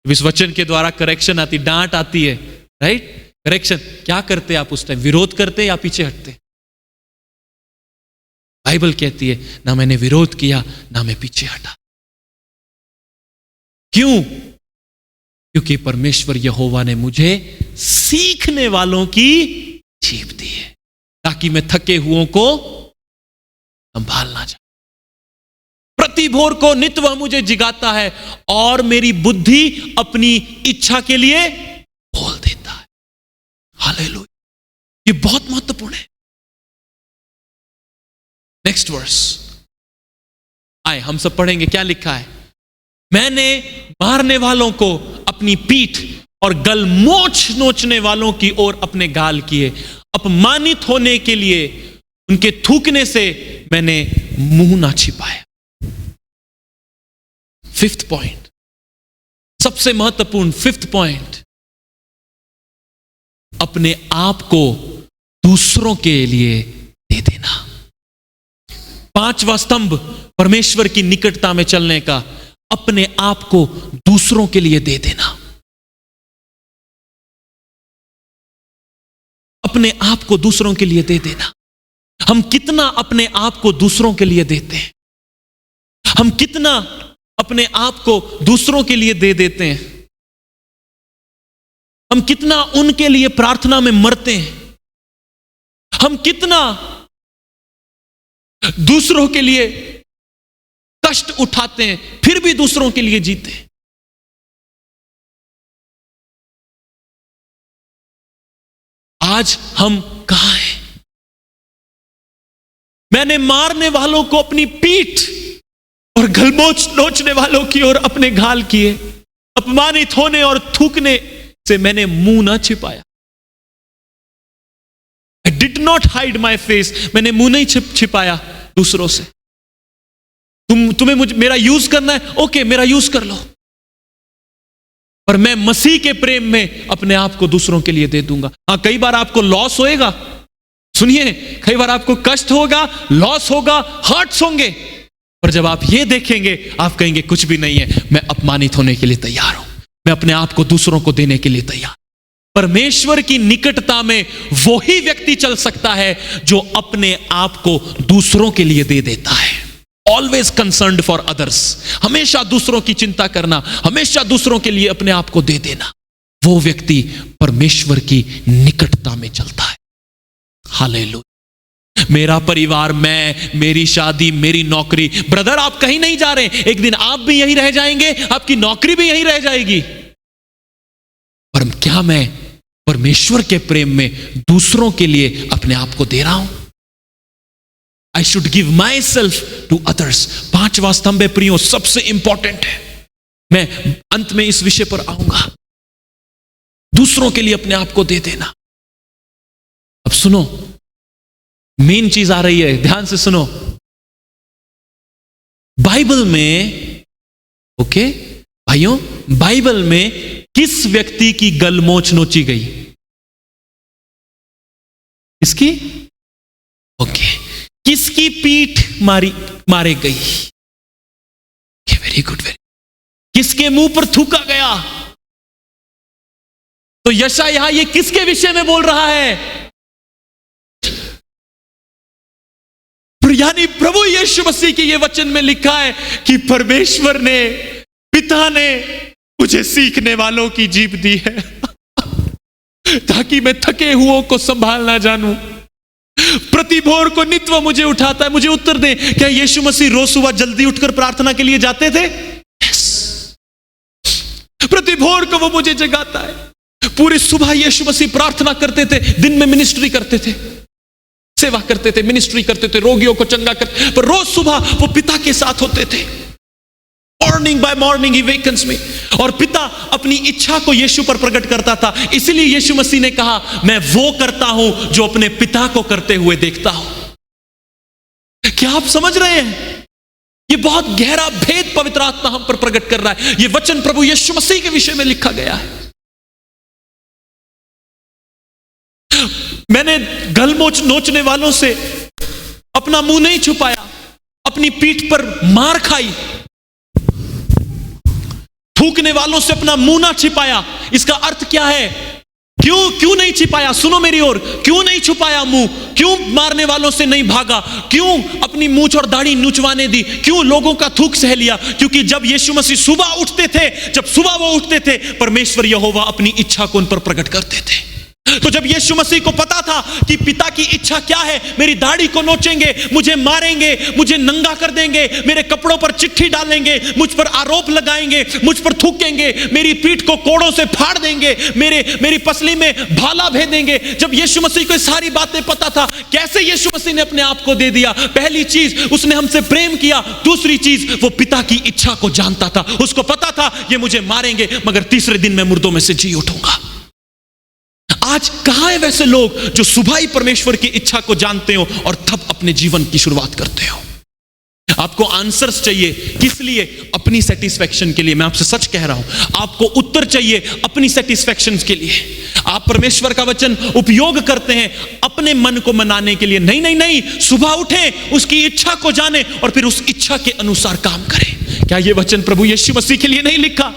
जब इस वचन के द्वारा करेक्शन आती, डांट आती है, राइट, करेक्शन, क्या करते आप उस टाइम? विरोध करते या पीछे हटते? बाइबल कहती है ना मैंने विरोध किया ना मैं पीछे हटा। क्यों? क्योंकि परमेश्वर यहोवा ने मुझे सीखने वालों की जीभ दी है, ताकि मैं थके हुओं को संभालना चाहूं। प्रति भोर को नित्य वह मुझे जिगाता है और मेरी बुद्धि अपनी इच्छा के लिए बोल देता है। हालेलुया, ये बहुत महत्वपूर्ण है। नेक्स्ट वर्स आए, हम सब पढ़ेंगे क्या लिखा है। मैंने मारने वालों को अपनी पीठ और गलमोछ नोचने वालों की ओर अपने गाल किए। अपमानित होने के लिए उनके थूकने से मैंने मुंह ना छिपाया। फिफ्थ पॉइंट, सबसे महत्वपूर्ण फिफ्थ पॉइंट, अपने आप को दूसरों के लिए दे देना। पांचवा स्तंभ परमेश्वर की निकटता में चलने का, अपने आप को दूसरों के लिए दे देना। अपने आप को दूसरों के लिए दे देना। हम कितना अपने आप को दूसरों के लिए देते हैं? हम कितना अपने आप को दूसरों के लिए दे देते हैं? हम कितना उनके लिए प्रार्थना में मरते हैं? हम कितना दूसरों के लिए कष्ट उठाते हैं, फिर भी दूसरों के लिए जीते हैं? आज हम कहां हैं? मैंने मारने वालों को अपनी पीठ और गलमोछ नोचने वालों की ओर अपने गाल किए। अपमानित होने और थूकने से मैंने मुंह ना छिपाया। I did not hide my face. मैंने मुंह नहीं छिपाया दूसरों से। तुम्हें मेरा यूज करना है, ओके, मेरा यूज कर लो, पर मैं मसीह के प्रेम में अपने आप को दूसरों के लिए दे दूंगा। हाँ, कई बार आपको लॉस होएगा, सुनिए, कई बार आपको कष्ट होगा, लॉस होगा, हर्ट्स होंगे, पर जब आप ये देखेंगे आप कहेंगे कुछ भी नहीं है, मैं अपमानित होने के लिए तैयार हूं, मैं अपने आप को दूसरों को देने के लिए तैयार। परमेश्वर की निकटता में वो ही व्यक्ति चल सकता है जो अपने आप को दूसरों के लिए दे देता है। ऑलवेज कंसर्न्ड फॉर अदर्स, हमेशा दूसरों की चिंता करना, हमेशा दूसरों के लिए अपने आप को दे देना, वो व्यक्ति परमेश्वर की निकटता में चलता है। हालेलुया। मेरा परिवार, मैं, मेरी शादी, मेरी नौकरी, ब्रदर आप कहीं नहीं जा रहे, एक दिन आप भी यहीं रह जाएंगे, आपकी नौकरी भी यहीं रह जाएगी, पर क्या मैं परमेश्वर के प्रेम में दूसरों के लिए अपने आप को दे रहा हूं? I should give myself to others. पांचवा स्तंभ है प्रियो, सबसे इंपॉर्टेंट है। मैं अंत में इस विषय पर आऊंगा। दूसरों के लिए अपने आप को दे देना। अब सुनो, मेन चीज आ रही है, ध्यान से सुनो। बाइबल में, ओके भाइयों, बाइबल में किस व्यक्ति की गलमोच नोची गई? किसकी? ओके, किसकी पीठ मारे गई? Very good, very. किसके मुंह पर थूका गया? तो यशायाह ये किसके विषय में बोल रहा है? यानी प्रभु यीशु मसीह के ये वचन में लिखा है कि परमेश्वर ने, पिता ने मुझे सीखने वालों की जीभ दी है ताकि मैं थके हुओं को संभालना जानूं। प्रति भोर को नित्य मुझे उठाता है। मुझे उत्तर दे, क्या यीशु मसीह रोज सुबह जल्दी उठकर प्रार्थना के लिए जाते थे? यस। प्रति भोर को वो मुझे जगाता है। पूरी सुबह यीशु मसीह प्रार्थना करते थे, दिन में मिनिस्ट्री करते थे, सेवा करते थे, मिनिस्ट्री करते थे, रोगियों को चंगा करते, पर रोज सुबह वो पिता के साथ होते थे। Morning by morning he wakens मी, और पिता अपनी इच्छा को यीशु पर प्रकट करता था। इसलिए यीशु मसीह ने कहा, मैं वो करता हूं जो अपने पिता को करते हुए देखता हूं। क्या आप समझ रहे हैं? ये बहुत गहरा भेद पवित्र आत्मा हम पर प्रकट कर रहा है। ये वचन प्रभु यीशु मसीह के विषय में लिखा गया है। मैंने गलमोच नोचने वालों से अपना मुंह नहीं छुपाया, अपनी पीठ पर मार खाई। थूकने वालों से अपना मुंह ना छिपाया। इसका अर्थ क्या है? क्यों नहीं छिपाया? सुनो मेरी ओर, क्यों नहीं छुपाया मुंह? क्यों मारने वालों से नहीं भागा? क्यों अपनी मूंछ और दाढ़ी नुचवाने दी? क्यों लोगों का थूक सह लिया? क्योंकि जब यीशु मसीह सुबह उठते थे, जब सुबह वो उठते थे, परमेश्वर यहोवा अपनी इच्छा को उन पर प्रकट करते थे। तो जब यीशु मसीह को पता था कि पिता की इच्छा क्या है, मेरी दाढ़ी को नोचेंगे, मुझे मारेंगे, मुझे नंगा कर देंगे, मेरे कपड़ों पर चिट्ठी डालेंगे, मुझ पर आरोप लगाएंगे, मुझ पर थूकेंगे, मेरी पीठ को कोड़ों से फाड़ देंगे, मेरी पसली में भाला भेदेंगे। जब यीशु मसीह को सारी बातें पता था, कैसे यीशु मसीह ने अपने आप को दे दिया? पहली चीज, उसने हमसे प्रेम किया। दूसरी चीज, वो पिता की इच्छा को जानता था। उसको पता था ये मुझे मारेंगे, मगर तीसरे दिन मैं मुर्दों में से जी उठूंगा। आज कहां है वैसे लोग जो सुबह ही परमेश्वर की इच्छा को जानते हो और तब अपने जीवन की शुरुआत करते हो? आपको आंसर्स चाहिए, किस लिए? अपनी सेटिस्फैक्शन के लिए। मैं आपसे सच कह रहा हूं, आपको उत्तर चाहिए अपनी सेटिस्फैक्शन के लिए। आप परमेश्वर का वचन उपयोग करते हैं अपने मन को मनाने के लिए। नहीं, सुबह उठें, उसकी इच्छा को जाने और फिर उस इच्छा के अनुसार काम करें। क्या यह वचन प्रभु यीशु मसीह के लिए नहीं लिखा?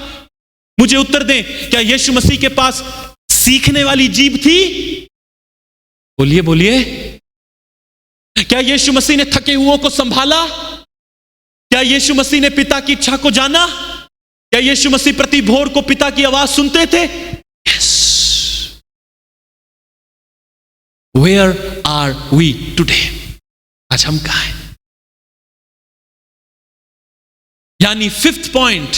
मुझे उत्तर दें, क्या यीशु मसीह के पास सीखने वाली जीभ थी? बोलिए। क्या यीशु मसीह ने थके हुओं को संभाला? क्या यीशु मसीह ने पिता की इच्छा को जाना? क्या यीशु मसीह प्रति भोर को पिता की आवाज सुनते थे? Yes. Where are we today? आज हम कहां हैं? यानी फिफ्थ पॉइंट,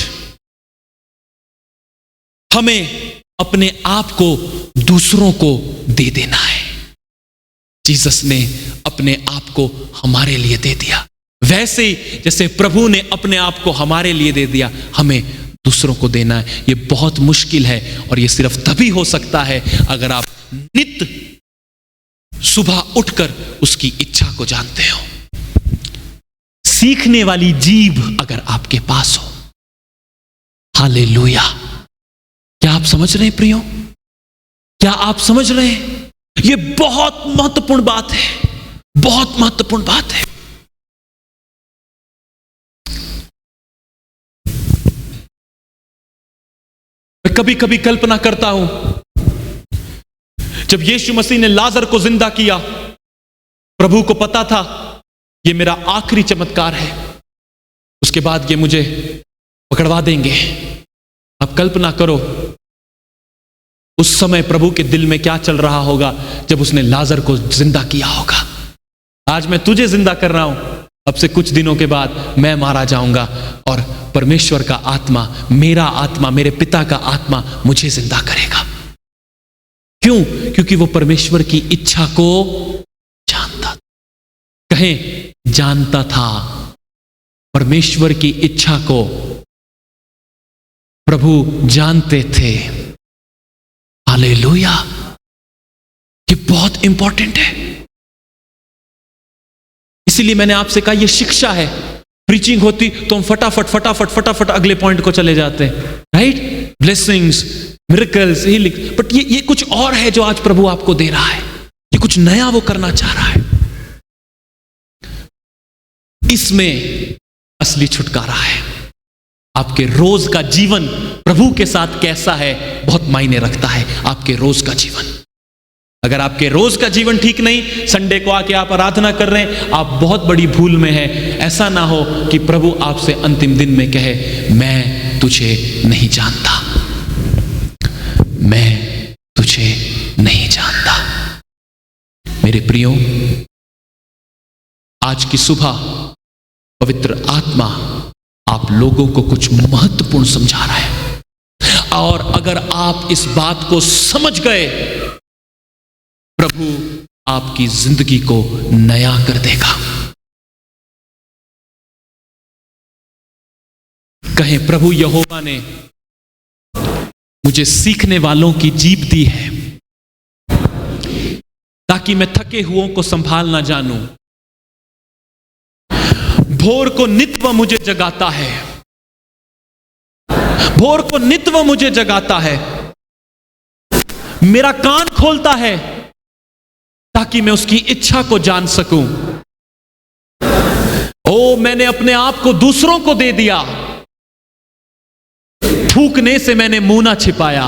हमें अपने आप को दूसरों को दे देना है। जीसस ने अपने आप को हमारे लिए दे दिया। वैसे ही जैसे प्रभु ने अपने आप को हमारे लिए दे दिया, हमें दूसरों को देना है। यह बहुत मुश्किल है और यह सिर्फ तभी हो सकता है अगर आप नित्य सुबह उठकर उसकी इच्छा को जानते हो। सीखने वाली जीभ अगर आपके पास हो। हालेलुया। क्या आप समझ रहे हैं प्रियो? क्या आप समझ रहे हैं? यह बहुत महत्वपूर्ण बात है, बहुत महत्वपूर्ण बात है। मैं कभी कभी कल्पना करता हूं, जब यीशु मसीह ने लाजर को जिंदा किया, प्रभु को पता था यह मेरा आखिरी चमत्कार है, उसके बाद ये मुझे पकड़वा देंगे। अब कल्पना करो उस समय प्रभु के दिल में क्या चल रहा होगा जब उसने लाजर को जिंदा किया होगा। आज मैं तुझे जिंदा कर रहा हूं, अब से कुछ दिनों के बाद मैं मारा जाऊंगा और परमेश्वर का आत्मा, मेरा आत्मा, मेरे पिता का आत्मा मुझे जिंदा करेगा। क्यों? क्योंकि वो परमेश्वर की इच्छा को जानता था। कहें, जानता था। परमेश्वर की इच्छा को प्रभु जानते थे। हालेलुया। ये बहुत इंपॉर्टेंट है। इसीलिए मैंने आपसे कहा यह शिक्षा है। प्रीचिंग होती तो हम फटाफट अगले पॉइंट को चले जाते हैं, right? Blessings, miracles, healing, but ये कुछ और है जो आज प्रभु आपको दे रहा है। ये कुछ नया वो करना चाह रहा है। इसमें असली छुटकारा है। आपके रोज का जीवन प्रभु के साथ कैसा है बहुत मायने रखता है। आपके रोज का जीवन, अगर आपके रोज का जीवन ठीक नहीं, संडे को आके आप आराधना कर रहे हैं, आप बहुत बड़ी भूल में हैं। ऐसा ना हो कि प्रभु आपसे अंतिम दिन में कहे, मैं तुझे नहीं जानता, मैं तुझे नहीं जानता। मेरे प्रियो, आज की सुबह पवित्र आत्मा आप लोगों को कुछ महत्वपूर्ण समझा रहा है, और अगर आप इस बात को समझ गए, प्रभु आपकी जिंदगी को नया कर देगा। कहें, प्रभु यहोवा ने मुझे सीखने वालों की जीभ दी है, ताकि मैं थके हुओं को संभाल ना जानूं। भोर को नित्य मुझे जगाता है, भोर को नित्य मुझे जगाता है। मेरा कान खोलता है ताकि मैं उसकी इच्छा को जान सकूं। ओ, मैंने अपने आप को दूसरों को दे दिया, थूकने से मैंने मुंह ना छिपाया।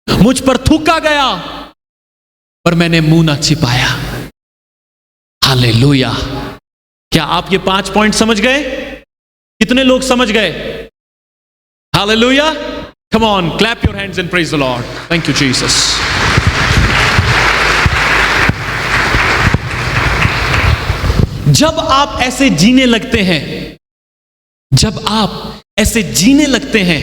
मुझ पर थूका गया पर मैंने मुंह ना छिपाया। हालेलुया। क्या आप ये 5 पॉइंट समझ गए? कितने लोग समझ गए? Hallelujah. Come on, clap your hands and praise the Lord. Thank you Jesus. जब आप ऐसे जीने लगते हैं, जब आप ऐसे जीने लगते हैं,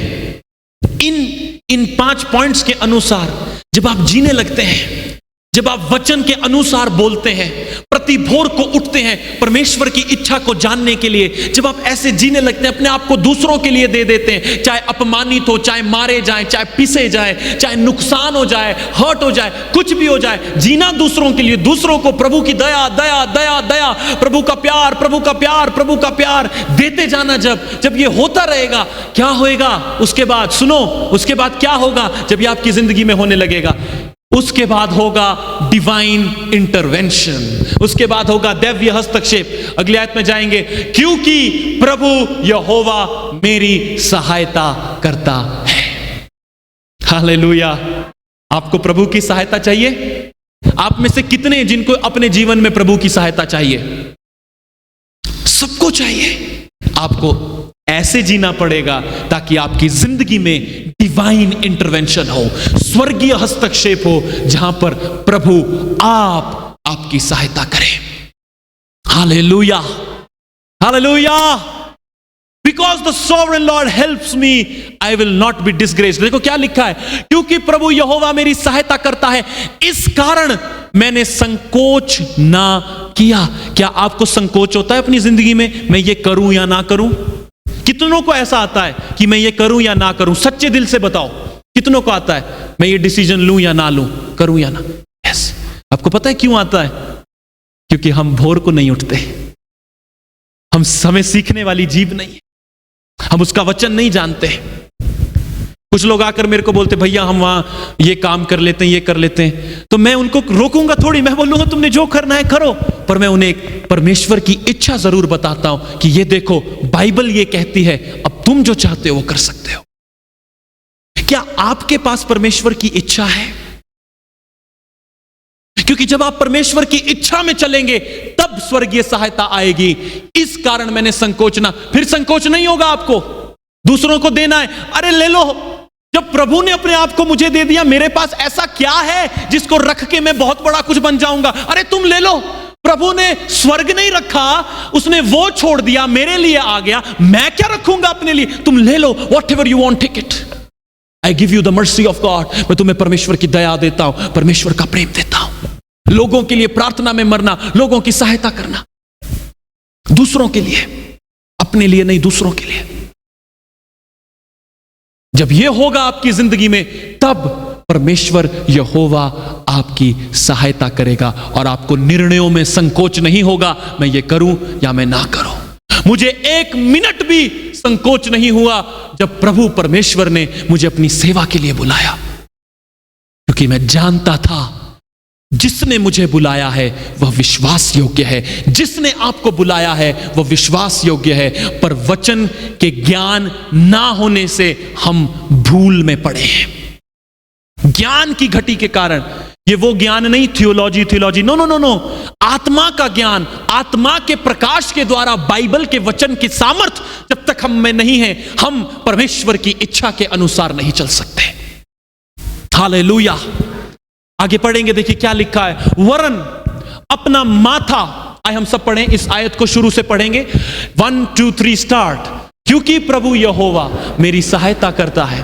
इन 5 पॉइंट्स के अनुसार जब आप जीने लगते हैं, जब आप वचन के अनुसार बोलते हैं, प्रति भोर को उठते हैं परमेश्वर की इच्छा को जानने के लिए, जब आप ऐसे जीने लगते हैं, अपने आप को दूसरों के लिए दे देते हैं, चाहे अपमानित हो, चाहे मारे जाए, चाहे पीसे जाए, चाहे नुकसान हो जाए, हर्ट हो जाए, कुछ भी हो जाए, जीना दूसरों के लिए, दूसरों को प्रभु की दया दया दया दया, प्रभु का प्यार, प्रभु का प्यार, प्रभु का प्यार देते जाना। जब ये होता रहेगा, क्या होएगा उसके बाद? सुनो, उसके बाद क्या होगा जब ये आपकी जिंदगी में होने लगेगा? उसके बाद होगा डिवाइन इंटरवेंशन, उसके बाद होगा दैवीय हस्तक्षेप। अगली आयत में जाएंगे, क्योंकि प्रभु यहोवा मेरी सहायता करता है। हालेलुया। आपको प्रभु की सहायता चाहिए? आप में से कितने जिनको अपने जीवन में प्रभु की सहायता चाहिए? सबको चाहिए। आपको ऐसे जीना पड़ेगा ताकि आपकी जिंदगी में डिवाइन इंटरवेंशन हो, स्वर्गीय हस्तक्षेप हो, जहां पर प्रभु आपकी सहायता करे। Hallelujah, hallelujah. Because the sovereign Lord helps me, I will not be disgraced. देखो क्या लिखा है, क्योंकि प्रभु यहोवा मेरी सहायता करता है, इस कारण मैंने संकोच ना किया। क्या आपको संकोच होता है अपनी जिंदगी में, मैं ये करूं या ना करूं? कितनों को ऐसा आता है कि मैं ये करूं या ना करूं? सच्चे दिल से बताओ, कितनों को आता है मैं ये डिसीजन लूं या ना लूं, करूं या ना? यस। आपको पता है क्यों आता है? क्योंकि हम भोर को नहीं उठते, हमें सीखने वाली जीभ नहीं है, हम उसका वचन नहीं जानते। कुछ लोग आकर मेरे को बोलते, भैया हम वहां ये काम कर लेते हैं, ये कर लेते हैं, तो मैं उनको रोकूंगा थोड़ी, मैं बोलूंगा तुमने जो करना है करो, पर मैं उन्हें परमेश्वर की इच्छा जरूर बताता हूं कि ये देखो बाइबल ये कहती है, अब तुम जो चाहते हो वो कर सकते हो। क्या आपके पास परमेश्वर की इच्छा है? क्योंकि जब आप परमेश्वर की इच्छा में चलेंगे तब स्वर्गीय सहायता आएगी। इस कारण मैंने संकोचना, फिर संकोच नहीं होगा आपको, दूसरों को देना है, अरे ले लो। जब प्रभु ने अपने आप को मुझे दे दिया, मेरे पास ऐसा क्या है जिसको रख के मैं बहुत बड़ा कुछ बन जाऊंगा? अरे तुम ले लो। प्रभु ने स्वर्ग नहीं रखा, उसने वो छोड़ दिया, मेरे लिए आ गया, मैं क्या रखूंगा अपने लिए? तुम ले लो, whatever you want take it. I give you the mercy of God. मैं तुम्हें परमेश्वर की दया देता हूं, परमेश्वर का प्रेम देता हूं। लोगों के लिए प्रार्थना में मरना, लोगों की सहायता करना, दूसरों के लिए, अपने लिए नहीं, दूसरों के लिए। जब यह होगा आपकी जिंदगी में, तब परमेश्वर यहोवा आपकी सहायता करेगा और आपको निर्णयों में संकोच नहीं होगा, मैं ये करूं या मैं ना करूं। मुझे एक मिनट भी संकोच नहीं हुआ जब प्रभु परमेश्वर ने मुझे अपनी सेवा के लिए बुलाया, क्योंकि मैं जानता था जिसने मुझे बुलाया है वह विश्वास योग्य है, जिसने आपको बुलाया है वह विश्वास योग्य है। पर वचन के ज्ञान ना होने से हम भूल में पड़े हैं। ज्ञान की घटी के कारण, ये वो ज्ञान नहीं थियोलॉजी, नो, आत्मा का ज्ञान, आत्मा के प्रकाश के द्वारा बाइबल के वचन की सामर्थ जब तक हम में नहीं है, हम परमेश्वर की इच्छा के अनुसार नहीं चल सकते। हालेलुया। आगे पढ़ेंगे, देखिए क्या लिखा है। वरन अपना माथा, आइए हम सब पढ़ें, इस आयत को शुरू से पढ़ेंगे। 1 2 3 स्टार्ट। क्योंकि प्रभु यहोवा मेरी सहायता करता है,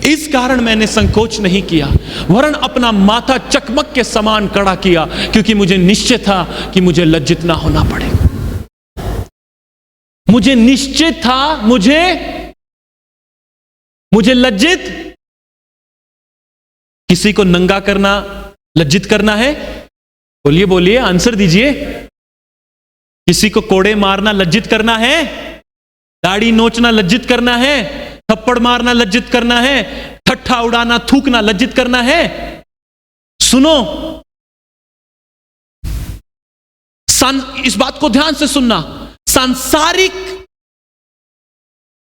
इस कारण मैंने संकोच नहीं किया, वरन अपना माथा चकमक के समान कड़ा किया, क्योंकि मुझे निश्चय था कि मुझे लज्जित ना होना पड़े। मुझे निश्चय था, मुझे लज्जित, किसी को नंगा करना लज्जित करना है? बोलिए, आंसर दीजिए। किसी को कोड़े मारना लज्जित करना है? दाढ़ी नोचना लज्जित करना है? थप्पड़ मारना लज्जित करना है? ठट्ठा उड़ाना, थूकना लज्जित करना है? सुनो, इस बात को ध्यान से सुनना। सांसारिक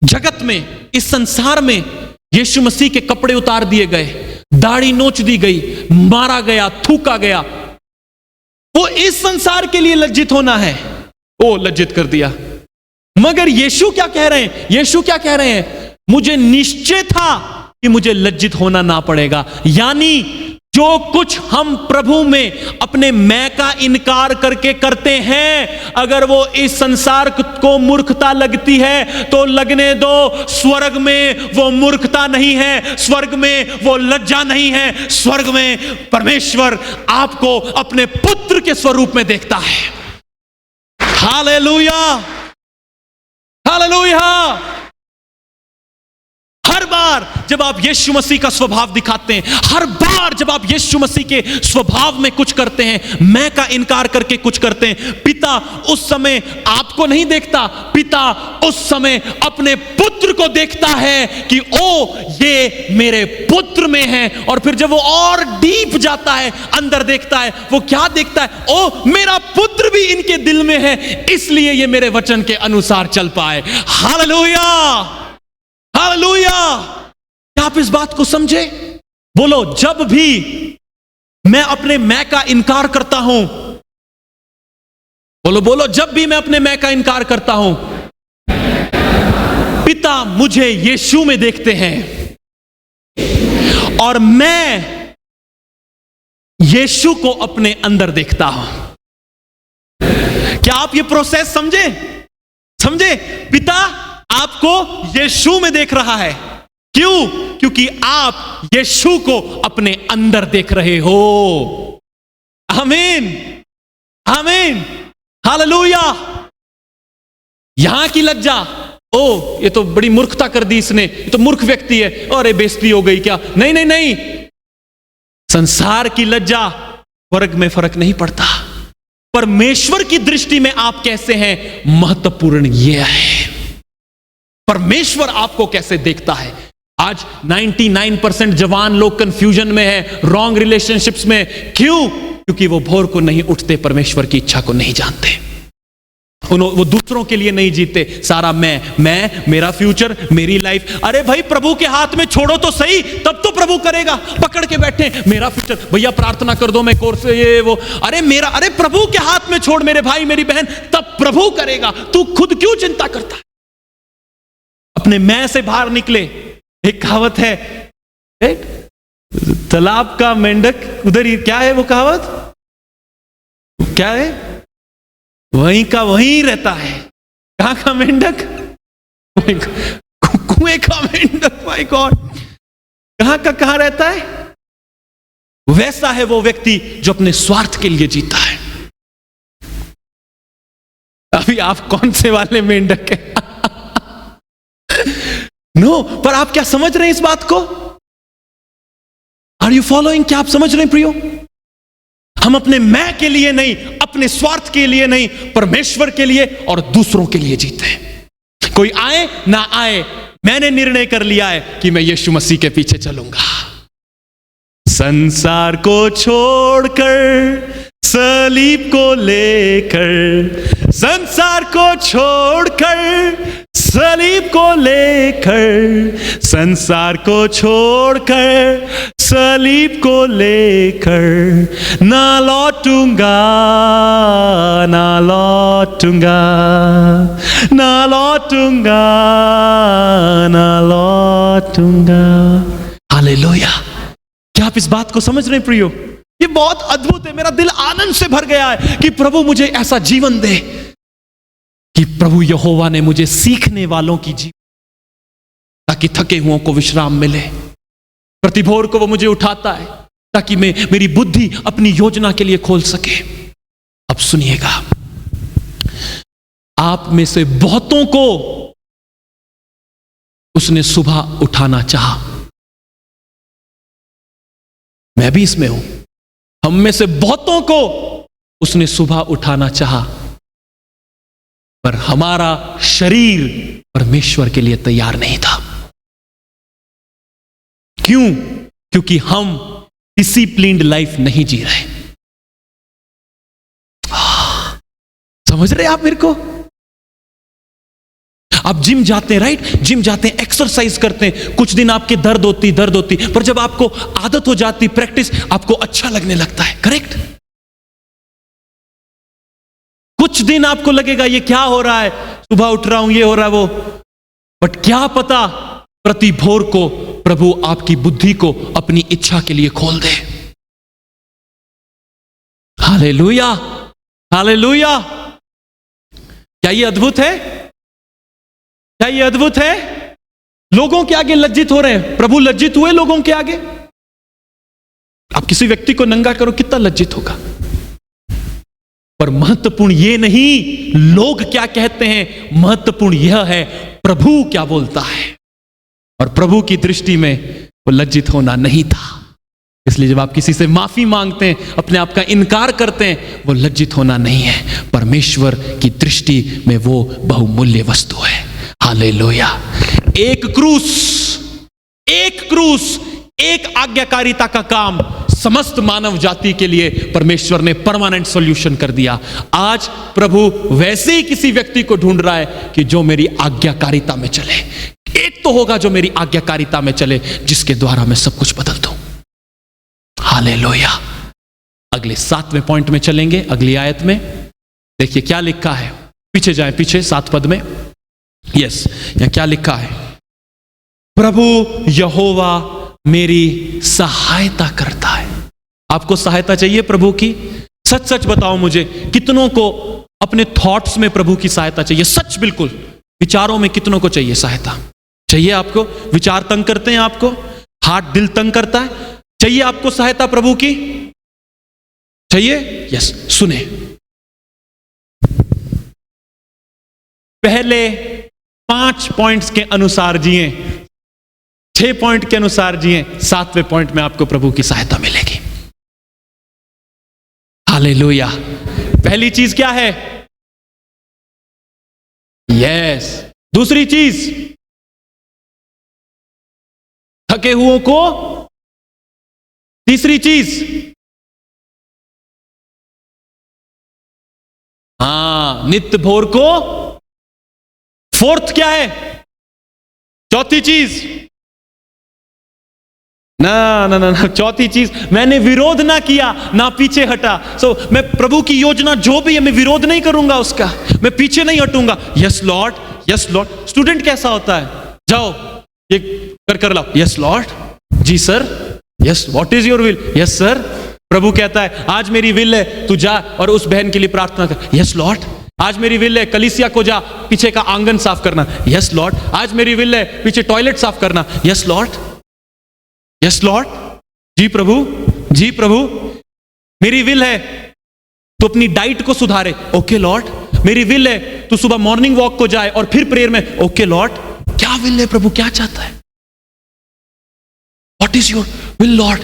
जगत में, इस संसार में यीशु मसीह के कपड़े उतार दिए गए, दाढ़ी नोच दी गई, मारा गया, थूका गया। वो इस संसार के लिए लज्जित होना है, वो लज्जित कर दिया। मगर यीशु क्या कह रहे हैं? मुझे निश्चय था कि मुझे लज्जित होना ना पड़ेगा। यानी जो कुछ हम प्रभु में अपने मैं का इनकार करके करते हैं, अगर वो इस संसार को मूर्खता लगती है तो लगने दो। स्वर्ग में वो मूर्खता नहीं है, स्वर्ग में वो लज्जा नहीं है, स्वर्ग में परमेश्वर आपको अपने पुत्र के स्वरूप में देखता है। Hallelujah, hallelujah. हर बार जब आप यीशु मसीह का स्वभाव दिखाते हैं, हर बार जब आप यीशु मसीह के स्वभाव में कुछ करते हैं, मैं का इनकार करके कुछ करते हैं, पिता उस समय आपको नहीं देखता, पिता उस समय अपने पुत्र को देखता है कि ओ ये मेरे पुत्र में है। और फिर जब वो और डीप जाता है, अंदर देखता है, वो क्या देखता है? ओ मेरा पुत्र भी इनके दिल में है, इसलिए ये मेरे वचन के अनुसार चल पाए। Hallelujah, hallelujah. क्या आप इस बात को समझे? बोलो, जब भी मैं अपने मैं का इनकार करता हूं, बोलो, जब भी मैं अपने मैं का इनकार करता हूं, पिता मुझे यीशु में देखते हैं और मैं यीशु को अपने अंदर देखता हूं। क्या आप ये प्रोसेस समझे? पिता आपको यीशु में देख रहा है। क्यों? क्योंकि आप यीशु को अपने अंदर देख रहे हो। आमीन, आमीन, हालेलुया। यहां की लज्जा, ओ ये तो बड़ी मूर्खता कर दी इसने, ये तो मूर्ख व्यक्ति है, अरे बेइज्जती हो गई क्या? नहीं। संसार की लज्जा, वर्ग में फर्क नहीं पड़ता। परमेश्वर की दृष्टि में आप कैसे हैं, महत्वपूर्ण यह है परमेश्वर आपको कैसे देखता है। आज 99% जवान लोग कंफ्यूजन में है, रॉन्ग रिलेशनशिप्स में। क्यों? क्योंकि वो भोर को नहीं उठते, परमेश्वर की इच्छा को नहीं जानते, वो दूसरों के लिए नहीं जीते। सारा मैं, मेरा फ्यूचर, मेरी लाइफ। अरे भाई, प्रभु के हाथ में छोड़ो तो सही, तब तो प्रभु करेगा। पकड़ के बैठे मेरा फ्यूचर, भैया प्रार्थना कर दो, मैं कोर्स ये वो। अरे प्रभु के हाथ में छोड़ मेरे भाई मेरी बहन, तब प्रभु करेगा। तू खुद क्यों चिंता करता है? अपने मैं से बाहर निकले। एक कहावत है, तालाब का मेंढक उधर ही, क्या है वो कहावत? क्या है? वहीं का वहीं रहता है। कहां का मेंढक? कुएं का मेंढक। माय गॉड, कहां का कहां रहता है? वैसा है वो व्यक्ति जो अपने स्वार्थ के लिए जीता है। अभी आप कौन से वाले मेंढक हैं? नो, पर आप क्या समझ रहे हैं इस बात को? Are you following? क्या आप समझ रहे हैं प्रियो? हम अपने मैं के लिए नहीं, अपने स्वार्थ के लिए नहीं, परमेश्वर के लिए और दूसरों के लिए जीते हैं। कोई आए ना आए, मैंने निर्णय कर लिया है कि मैं यीशु मसीह के पीछे चलूंगा। संसार को छोड़कर, सलीब को लेकर, संसार को छोड़कर, सलीब को लेकर, संसार को छोड़कर, सलीब को लेकर, ना लौटूंगा, ना लौटूंगा, ना लौटूंगा, ना लौटूंगा। हालेलुया। क्या आप इस बात को समझ रहे हैं प्रियो? ये बहुत अद्भुत है। मेरा दिल आनंद से भर गया है कि प्रभु मुझे ऐसा जीवन दे, कि प्रभु यहोवा ने मुझे सीखने वालों की जीवन, ताकि थके हुओं को विश्राम मिले। प्रतिभोर को वो मुझे उठाता है ताकि मैं मेरी बुद्धि अपनी योजना के लिए खोल सके। अब सुनिएगा, आप में से बहुतों को उसने सुबह उठाना चाहा। मैं भी इसमें हूं। हम में से बहुतों को उसने सुबह उठाना चाहा, पर हमारा शरीर परमेश्वर के लिए तैयार नहीं था। क्यों? क्योंकि हम डिसिप्लिन्ड लाइफ नहीं जी रहे। समझ रहे आप मेरे को? आप जिम जाते हैं, राइट? जिम जाते हैं, एक्सरसाइज करते हैं, कुछ दिन आपके दर्द होती, पर जब आपको आदत हो जाती, प्रैक्टिस, आपको अच्छा लगने लगता है, करेक्ट? कुछ दिन आपको लगेगा ये क्या हो रहा है, सुबह उठ रहा हूं, ये हो रहा है वो, बट क्या पता प्रति भोर को प्रभु आपकी बुद्धि को अपनी इच्छा के लिए खोल दे। Hallelujah, hallelujah. क्या ये अद्भुत है? क्या ये अद्भुत है? लोगों के आगे लज्जित हो रहे हैं। प्रभु लज्जित हुए लोगों के आगे? आप किसी व्यक्ति को नंगा करो, कितना लज्जित होगा। पर महत्वपूर्ण ये नहीं लोग क्या कहते हैं, महत्वपूर्ण यह है प्रभु क्या बोलता है। और प्रभु की दृष्टि में वो लज्जित होना नहीं था। इसलिए जब आप किसी से माफी मांगते हैं, अपने आप का इनकार करते हैं, वो लज्जित होना नहीं है। परमेश्वर की दृष्टि में वो बहुमूल्य वस्तु है। हालेलुया। एक क्रूस, एक आज्ञाकारिता का काम समस्त मानव जाति के लिए परमेश्वर ने परमानेंट सॉल्यूशन कर दिया। आज प्रभु वैसे ही किसी व्यक्ति को ढूंढ रहा है कि जो मेरी आज्ञाकारिता में चले। एक तो होगा जो मेरी आज्ञाकारिता में चले, जिसके द्वारा मैं सब कुछ बदल दूं। हालेलुया। अगले 7वें पॉइंट में चलेंगे, अगली आयत में देखिए क्या लिखा है। पीछे जाएं, पीछे 7 पद में। यस, यहां क्या लिखा है? प्रभु यहोवा मेरी सहायता करता है। आपको सहायता चाहिए प्रभु की? सच सच बताओ मुझे, कितनों को अपने थॉट्स में प्रभु की सहायता चाहिए? सच, बिल्कुल। विचारों में कितनों को चाहिए सहायता? चाहिए आपको? विचार तंग करते हैं आपको? हार्ट, दिल तंग करता है? चाहिए आपको सहायता प्रभु की? चाहिए? यस, सुने। पहले 5 पॉइंट्स के अनुसार जिए, 6 पॉइंट के अनुसार जिए, 7वें पॉइंट में आपको प्रभु की सहायता मिलेगी। हालेलुया। पहली चीज क्या है? यस। दूसरी चीज, थके हुओं को। तीसरी चीज, नित्य भोर को। फोर्थ क्या है? चौथी चीज, ना, चौथी चीज, मैंने विरोध ना किया, ना पीछे हटा। मैं प्रभु की योजना जो भी है, मैं विरोध नहीं करूंगा उसका, मैं पीछे नहीं हटूंगा। Yes lord, yes lord. Student कैसा होता है? जाओ ये कर लाओ। यस लॉर्ड, जी sir. Yes, what is your will? Yes sir. प्रभु कहता है आज मेरी विल है, तू जा और उस बहन के लिए प्रार्थना कर। Yes lord. आज मेरी विल है, कलीसिया को जा, पीछे का आंगन साफ करना। Yes lord. आज मेरी विल है, पीछे टॉयलेट साफ करना। Yes lord, yes lord. जी प्रभु, जी प्रभु। मेरी विल है तू अपनी डाइट को सुधारे। Okay Lord. मेरी विल है तू सुबह मॉर्निंग वॉक को जाए और फिर प्रेयर में। Okay Lord. क्या विल है प्रभु? क्या चाहता है? What is your will Lord?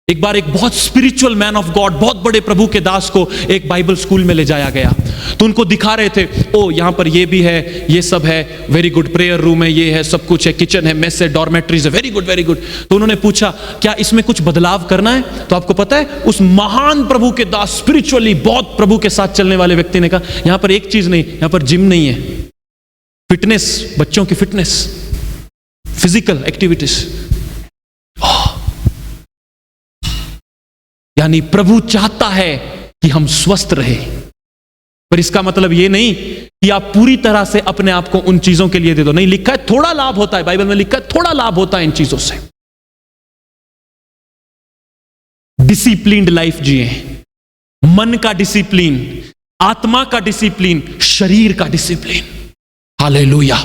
एक बार एक बहुत स्पिरिचुअल मैन ऑफ गॉड, बहुत बड़े प्रभु के दास को एक बाइबल स्कूल में ले जाया गया। तो उनको दिखा रहे थे, ओ यहां पर ये भी है, ये सब है, वेरी गुड, प्रेयर रूम है, ये है, सब कुछ है, किचन है, मेस है, डॉर्मेट्रीज है, वेरी गुड वेरी गुड। तो उन्होंने पूछा क्या इसमें कुछ बदलाव करना है? तो आपको पता है उस महान प्रभु के दास, स्पिरिचुअली बहुत प्रभु के साथ चलने वाले व्यक्ति ने कहा, यहां पर एक चीज नहीं, यहां पर जिम नहीं है, फिटनेस, बच्चों की फिटनेस, फिजिकल एक्टिविटीज। यानी प्रभु चाहता है कि हम स्वस्थ रहे, पर इसका मतलब यह नहीं कि आप पूरी तरह से अपने आप को उन चीजों के लिए दे दो। नहीं, लिखा है थोड़ा लाभ होता है, बाइबल में लिखा है थोड़ा लाभ होता है इन चीजों से। डिसिप्लिन्ड लाइफ जिए, मन का डिसिप्लिन, आत्मा का डिसिप्लिन, शरीर का डिसिप्लिन। हालेलुया।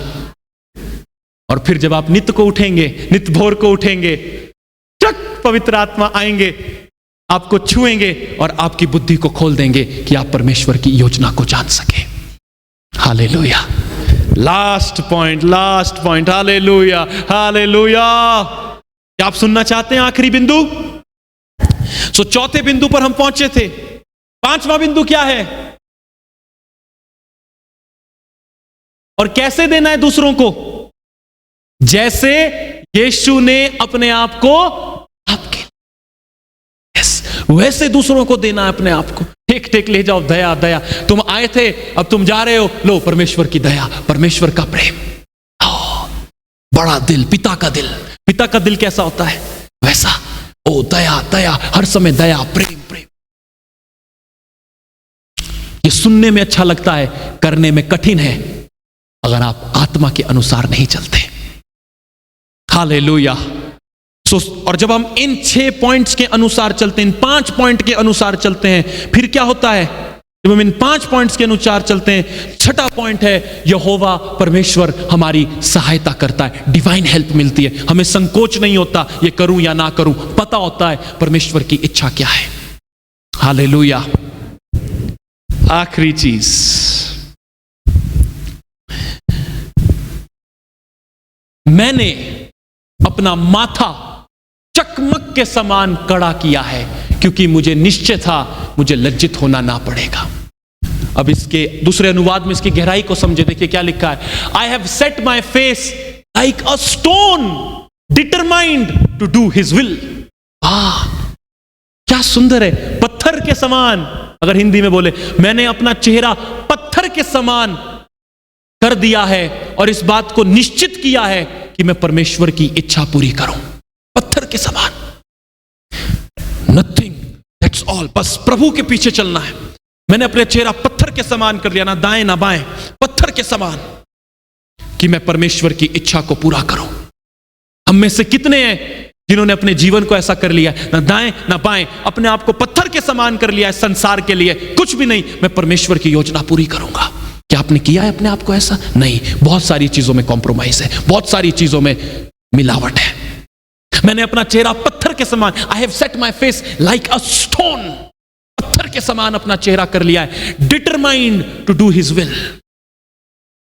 और फिर जब आप नित्य को उठेंगे, नित्य भोर को उठेंगे, चक पवित्र आत्मा आएंगे, आपको छुएंगे और आपकी बुद्धि को खोल देंगे कि आप परमेश्वर की योजना को जान सके। Hallelujah. Last point, hallelujah hallelujah. क्या आप सुनना चाहते हैं आखिरी बिंदु? सो चौथे बिंदु पर हम पहुंचे थे। पांचवा बिंदु क्या है? और कैसे देना है दूसरों को? जैसे यीशु ने अपने आप को आपके, वैसे दूसरों को देना है अपने आप को। टेक टेक ले जाओ, दया दया। तुम आए थे, अब तुम जा रहे हो, लो परमेश्वर की दया, परमेश्वर का प्रेम। बड़ा दिल, पिता का दिल। पिता का दिल कैसा होता है? वैसा। ओ दया दया, हर समय दया, प्रेम प्रेम। ये सुनने में अच्छा लगता है, करने में कठिन है अगर आप आत्मा के अनुसार नहीं चलते। हालेलुया। और जब हम इन 6 पॉइंट्स के अनुसार चलते हैं, इन 5 पॉइंट के अनुसार चलते हैं, फिर क्या होता है? जब हम इन 5 पॉइंट्स के अनुसार चलते हैं, छठा पॉइंट है यहोवा परमेश्वर हमारी सहायता करता है, डिवाइन हेल्प मिलती है। हमें संकोच नहीं होता, ये करूं या ना करूं, पता होता है परमेश्वर की इच्छा क्या है। हालेलुया। आखिरी चीज, मैंने अपना माथा चकमक के समान कड़ा किया है, क्योंकि मुझे निश्चय था मुझे लज्जित होना ना पड़ेगा। अब इसके दूसरे अनुवाद में इसकी गहराई को समझे। देखिए क्या लिखा है, I have set my face like a stone determined to do his will. क्या सुंदर है, पत्थर के समान। अगर हिंदी में बोले, मैंने अपना चेहरा पत्थर के समान कर दिया है और इस बात को निश्चित किया है कि मैं परमेश्वर की इच्छा पूरी करूं। पत्थर के समान, नथिंग, दैट्स ऑल। बस प्रभु के पीछे चलना है। मैंने अपने चेहरा पत्थर के समान कर दिया, ना दाएं ना बाएं, पत्थर के समान, कि मैं परमेश्वर की इच्छा को पूरा करूं। हम में से कितने हैं जिन्होंने अपने जीवन को ऐसा कर लिया, ना दाएं ना बाएं, अपने आप को पत्थर के समान कर लिया है संसार के लिए? कुछ भी नहीं, मैं परमेश्वर की योजना पूरी करूंगा। क्या आपने किया है अपने आप को ऐसा? नहीं। बहुत सारी चीजों में कॉम्प्रोमाइज है, बहुत सारी चीजों में मिलावट है। मैंने अपना चेहरा पत्थर के समान, I have set my face like a stone, पत्थर के समान अपना चेहरा कर लिया है। Determined to do his will,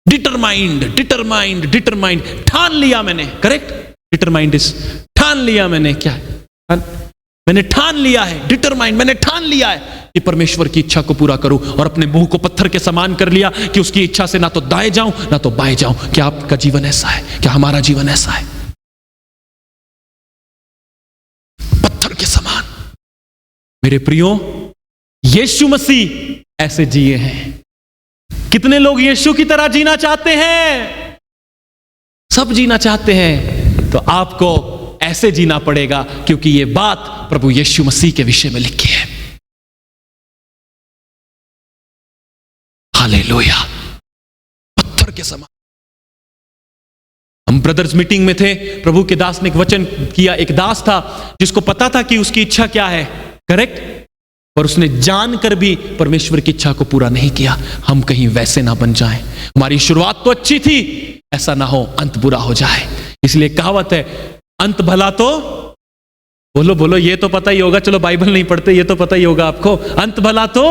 determined determined determined, ठान लिया मैंने। करेक्ट, डिटरमाइंड इज ठान लिया मैंने। क्या है? मैंने ठान लिया है, डिटरमाइंड, मैंने ठान लिया है कि परमेश्वर की इच्छा को पूरा करूं, और अपने मुंह को पत्थर के समान कर लिया कि उसकी इच्छा से ना तो दाएं जाऊं ना तो बाएं जाऊं। क्या आपका जीवन ऐसा है? क्या हमारा जीवन ऐसा है? पत्थर के समान। मेरे प्रियो, यीशु मसीह ऐसे जिए हैं। कितने लोग यीशु की तरह जीना चाहते हैं? सब जीना चाहते हैं। तो आपको ऐसे जीना पड़ेगा, क्योंकि यह बात प्रभु यीशु मसीह के विषय में लिखी है। हालेलुया। पत्थर के समान। हम ब्रदर्स मीटिंग में थे, प्रभु के दास ने एक वचन किया। एक दास था जिसको पता था कि उसकी इच्छा क्या है, करेक्ट, और उसने जानकर भी परमेश्वर की इच्छा को पूरा नहीं किया। हम कहीं वैसे ना बन जाएं। हमारी शुरुआत तो अच्छी थी, ऐसा ना हो अंत बुरा हो जाए। इसलिए कहावत है, अंत भला तो, बोलो बोलो, ये तो पता ही होगा। चलो बाइबल नहीं पढ़ते, ये तो पता ही होगा आपको। अंत भला तो,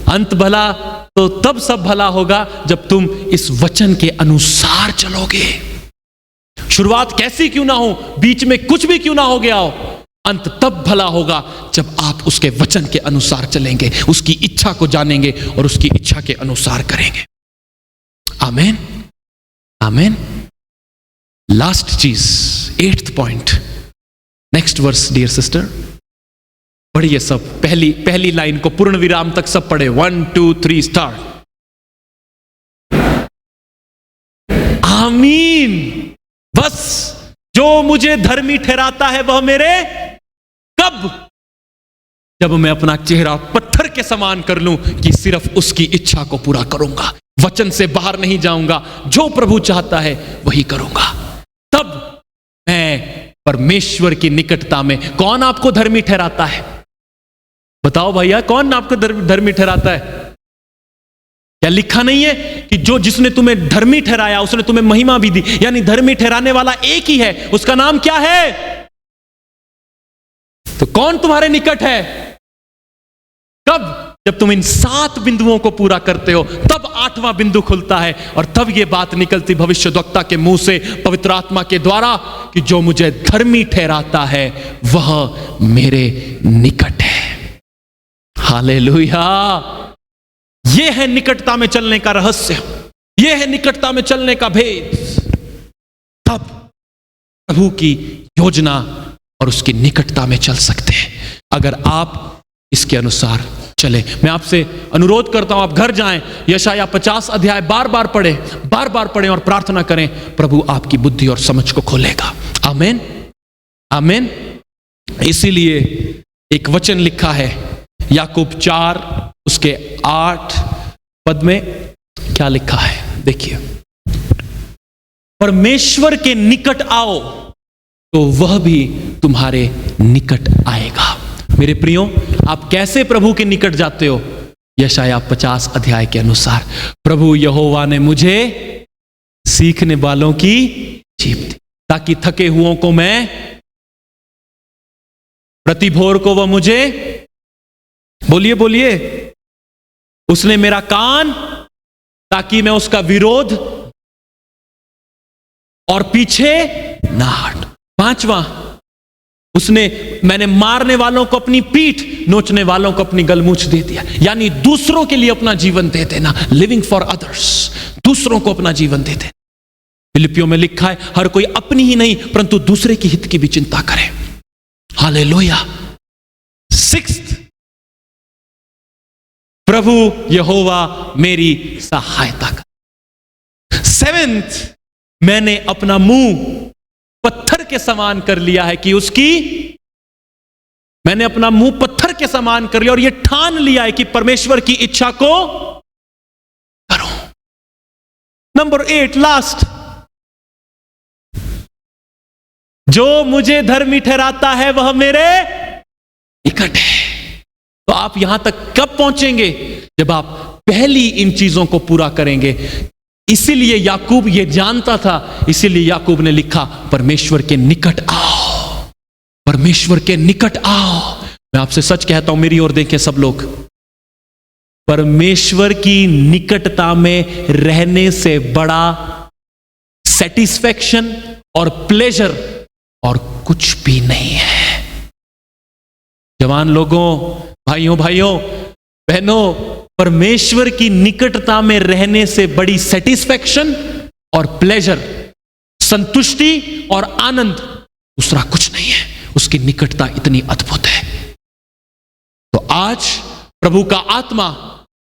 अंत भला तो तब सब भला होगा जब तुम इस वचन के अनुसार चलोगे। शुरुआत कैसी क्यों ना हो, बीच में कुछ भी क्यों ना हो गया हो, अंत तब भला होगा जब आप उसके वचन के अनुसार चलेंगे, उसकी इच्छा को जानेंगे और उसकी इच्छा के अनुसार करेंगे। आमीन, आमीन। लास्ट चीज, 8th point, next verse dear sister, पढ़िए सब, पहली लाइन को पूर्ण विराम तक सब पढ़े। 1 2 3 स्टार्ट। आमीन। बस जो मुझे धर्मी ठहराता है वह मेरे, कब? जब मैं अपना चेहरा पत्थर के समान कर लूं कि सिर्फ उसकी इच्छा को पूरा करूंगा, वचन से बाहर नहीं जाऊंगा, जो प्रभु चाहता है वही करूंगा, तब मैं परमेश्वर की निकटता में। कौन आपको धर्मी ठहराता है? बताओ भैया, कौन आपको धर्मी ठहराता है? क्या लिखा नहीं है कि जो जिसने तुम्हें धर्मी ठहराया उसने तुम्हें महिमा भी दी? यानी धर्मी ठहराने वाला एक ही है, उसका नाम क्या है? तो कौन तुम्हारे निकट है? कब? जब तुम इन 7 बिंदुओं को पूरा करते हो, तब 8वां बिंदु खुलता है और तब यह बात निकलती भविष्यद्वक्ता के मुंह से, पवित्र आत्मा के द्वारा, कि जो मुझे धर्मी ठहराता है वह मेरे निकट है। हालेलुया। यह है निकटता में चलने का रहस्य, यह है निकटता में चलने का भेद। तब प्रभु की योजना और उसकी निकटता में चल सकते हैं, अगर आप इसके अनुसार चले। मैं आपसे अनुरोध करता हूं, आप घर जाएं, यशाया 50 अध्याय बार बार पढ़ें और प्रार्थना करें, प्रभु आपकी बुद्धि और समझ को खोलेगा। आमीन, आमीन। इसीलिए एक वचन लिखा है याकूब 4 उसके 8 पद में, क्या लिखा है देखिए, परमेश्वर के निकट आओ तो वह भी तुम्हारे निकट आएगा। मेरे प्रियो, आप कैसे प्रभु के निकट जाते हो? यशाया 50 अध्याय के अनुसार, प्रभु यहोवा ने मुझे सीखने वालों की जीभ दी, ताकि थके हुओं को मैं, प्रति भोर को वह मुझे, बोलिए, उसने मेरा कान, ताकि मैं उसका विरोध और पीछे ना हट। 5वां, मैंने मारने वालों को अपनी पीठ, नोचने वालों को अपनी गलमूछ दे दिया। यानी दूसरों के लिए अपना जीवन दे देना, लिविंग फॉर अदर्स, दूसरों को अपना जीवन दे देना। फिलिपियों में लिखा है, हर कोई अपनी ही नहीं परंतु दूसरे की हित की भी चिंता करे। हालेलुया। 6th, प्रभु यहोवा मेरी सहायता कर। 7th, मैंने अपना मुंह पत्थर के समान कर लिया है कि मैंने अपना मुंह पत्थर के समान कर लिया और यह ठान लिया है कि परमेश्वर की इच्छा को करूं। नंबर 8, लास्ट, जो मुझे धर्मी ठहराता है वह मेरे निकट है। तो आप यहां तक कब पहुंचेंगे? जब आप पहली इन चीजों को पूरा करेंगे। इसीलिए याकूब ये जानता था, इसीलिए याकूब ने लिखा, परमेश्वर के निकट आओ, परमेश्वर के निकट आओ। मैं आपसे सच कहता हूं, मेरी ओर देखें सब लोग, परमेश्वर की निकटता में रहने से बड़ा सेटिस्फैक्शन और प्लेजर और कुछ भी नहीं है। जवान लोगों, भाइयों बहनों, परमेश्वर की निकटता में रहने से बड़ी सेटिस्फैक्शन और प्लेजर, संतुष्टि और आनंद दूसरा कुछ नहीं है। उसकी निकटता इतनी अद्भुत है। तो आज प्रभु का आत्मा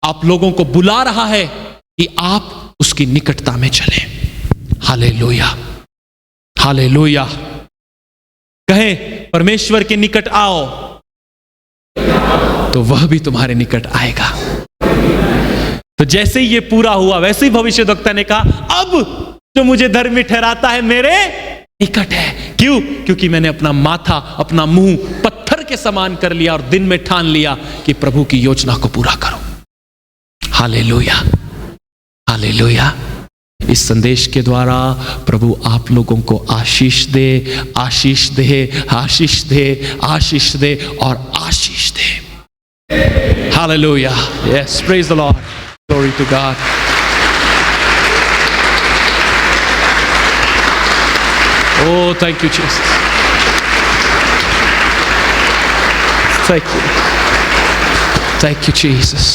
आप लोगों को बुला रहा है कि आप उसकी निकटता में चलें। Hallelujah, hallelujah. कहें, परमेश्वर के निकट आओ तो वह भी तुम्हारे निकट आएगा। तो जैसे ही ये पूरा हुआ, वैसे ही भविष्यद्वक्ता ने कहा, अब जो मुझे धर्मी ठहराता है मेरे निकट है। क्यों? क्योंकि मैंने अपना माथा, अपना मुंह पत्थर के समान कर लिया और दिन में ठान लिया कि प्रभु की योजना को पूरा करो। Hallelujah, hallelujah. इस संदेश के द्वारा प्रभु आप लोगों को आशीष दे, आशीष दे, आशीष दे, आशीष दे और आशीष दे। Hallelujah. Yes, praise the Lord. Glory to God. Oh, thank you, Jesus. Thank you. Thank you, Jesus.